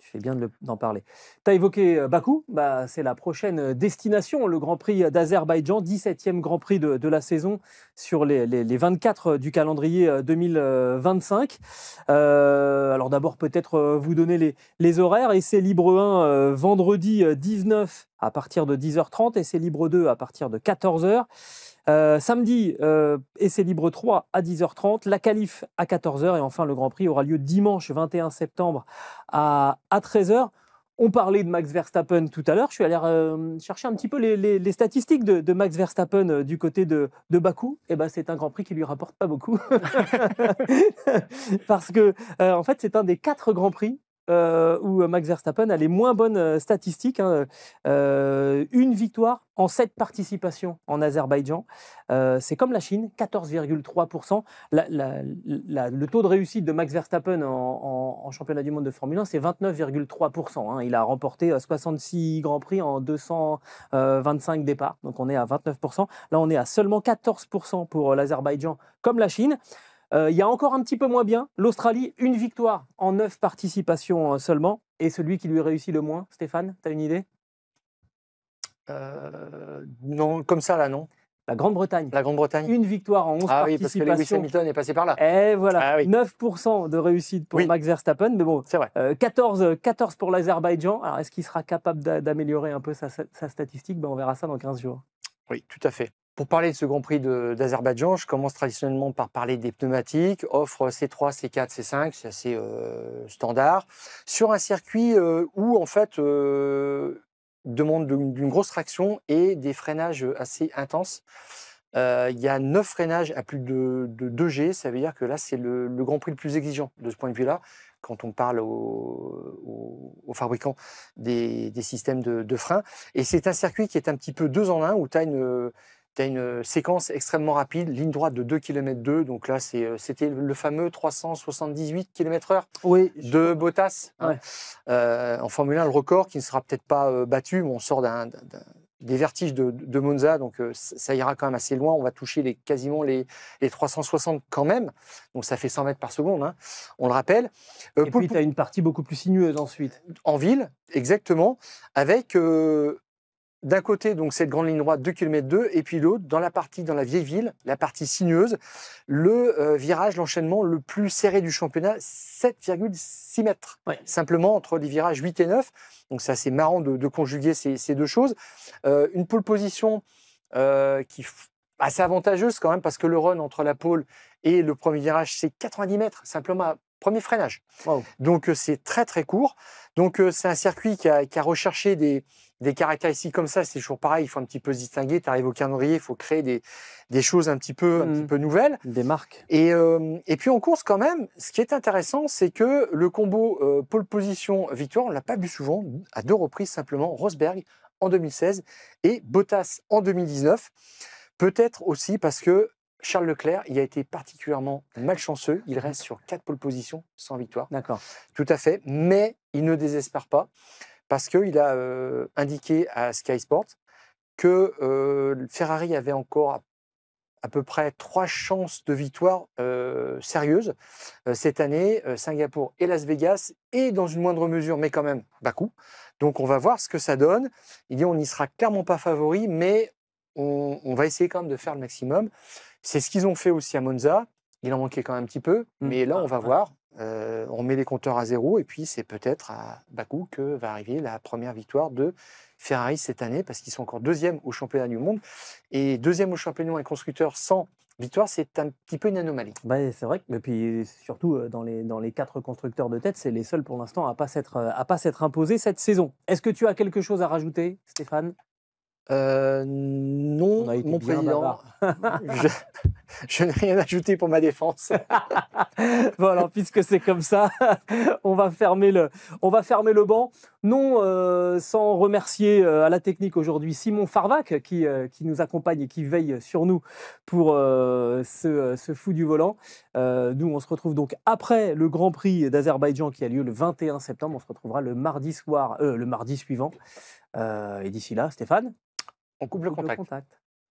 tu fais bien d'en parler. Tu as évoqué Bakou, c'est la prochaine destination, le Grand Prix d'Azerbaïdjan, 17e Grand Prix de la saison sur les 24 du calendrier 2025. Alors d'abord, peut-être vous donner les horaires. Essai libre 1, vendredi 19 à partir de 10h30, essai libre 2 à partir de 14h. Samedi, essai libre 3 à 10h30, la qualif à 14h et enfin le Grand Prix aura lieu dimanche 21 septembre à 13h. On parlait de Max Verstappen tout à l'heure, je suis allé chercher un petit peu les statistiques de Max Verstappen du côté de Bakou. Et c'est un Grand Prix qui lui rapporte pas beaucoup parce que en fait c'est un des 4 Grands Prix où Max Verstappen a les moins bonnes statistiques. Une victoire en 7 participations en Azerbaïdjan. C'est comme la Chine, 14,3%. Le taux de réussite de Max Verstappen en championnat du monde de Formule 1, c'est 29,3%. Il a remporté 66 Grands Prix en 225 départs. Donc on est à 29%. Là, on est à seulement 14% pour l'Azerbaïdjan, comme la Chine. Il y a encore un petit peu moins bien. L'Australie, une victoire en 9 participations seulement. Et celui qui lui réussit le moins, Stéphane, tu as une idée ? Non, comme ça, là, non. La Grande-Bretagne. La Grande-Bretagne. Une victoire en 11 participations. Oui, parce que Lewis Hamilton est passé par là. Et voilà, 9% de réussite pour Max Verstappen. Mais bon, c'est vrai. 14 pour l'Azerbaïdjan. Alors, est-ce qu'il sera capable d'améliorer un peu sa statistique? On verra ça dans 15 jours. Oui, tout à fait. Pour parler de ce Grand Prix d'Azerbaïdjan, je commence traditionnellement par parler des pneumatiques. Offre C3, C4, C5, c'est assez standard. Sur un circuit où, en fait, demande d'une grosse traction et des freinages assez intenses. Il y a 9 freinages à plus de 2G, ça veut dire que là, c'est le Grand Prix le plus exigeant de ce point de vue-là, quand on parle aux fabricants des systèmes de frein. Et c'est un circuit qui est un petit peu 2 en 1, où tu as une séquence extrêmement rapide, ligne droite de 2 km 2, donc là c'était le fameux 378 km/h de Bottas. Ouais. En Formule 1, le record qui ne sera peut-être pas battu, mais on sort des vertiges de Monza, donc ça ira quand même assez loin. On va toucher quasiment les 360 quand même, donc ça fait 100 mètres par seconde, hein, on le rappelle. Et puis tu as une partie beaucoup plus sinueuse ensuite. En ville, exactement, avec d'un côté donc cette grande ligne droite 2 km 2, et puis l'autre, dans la vieille ville, la partie sinueuse, le virage, l'enchaînement le plus serré du championnat, 7,6 mètres, simplement entre les virages 8 et 9. Donc c'est assez marrant de conjuguer ces deux choses. Une pole position qui assez avantageuse quand même, parce que le run entre la pole et le premier virage, c'est 90 mètres, simplement premier freinage. Wow. Donc c'est très très court. Donc c'est un circuit qui a recherché des caractéristiques comme ça. C'est toujours pareil, il faut un petit peu se distinguer. Tu arrives au calendrier, il faut créer des choses un petit peu nouvelles. Des marques. Et puis en course quand même, ce qui est intéressant, c'est que le combo pole position victoire, on l'a pas vu souvent, à 2 reprises simplement, Rosberg en 2016 et Bottas en 2019. Peut-être aussi parce que Charles Leclerc, il a été particulièrement malchanceux. Il reste sur 4 pole positions sans victoire. D'accord. Tout à fait. Mais il ne désespère pas parce qu'il a indiqué à Sky Sports que Ferrari avait encore à peu près 3 chances de victoire sérieuses cette année, Singapour et Las Vegas, et dans une moindre mesure, mais quand même Bakou. Donc on va voir ce que ça donne. Il dit on n'y sera clairement pas favori, mais on va essayer quand même de faire le maximum. C'est ce qu'ils ont fait aussi à Monza. Il en manquait quand même un petit peu, mais là on va voir. On met les compteurs à zéro, et puis c'est peut-être à Bakou que va arriver la première victoire de Ferrari cette année, parce qu'ils sont encore 2e au championnat du monde, et 2e au championnat et constructeurs sans victoire, c'est un petit peu une anomalie. C'est vrai, et puis surtout dans les 4 constructeurs de tête, c'est les seuls pour l'instant à pas s'être imposés cette saison. Est-ce que tu as quelque chose à rajouter, Stéphane? Non, mon président. Je n'ai rien ajouté pour ma défense. Bon, alors, puisque c'est comme ça, on va fermer le banc. Non, sans remercier à la technique aujourd'hui Simon Farvac qui nous accompagne et qui veille sur nous pour ce fou du volant. Nous, on se retrouve donc après le Grand Prix d'Azerbaïdjan qui a lieu le 21 septembre. On se retrouvera le mardi suivant. Et d'ici là, Stéphane, on coupe le contact.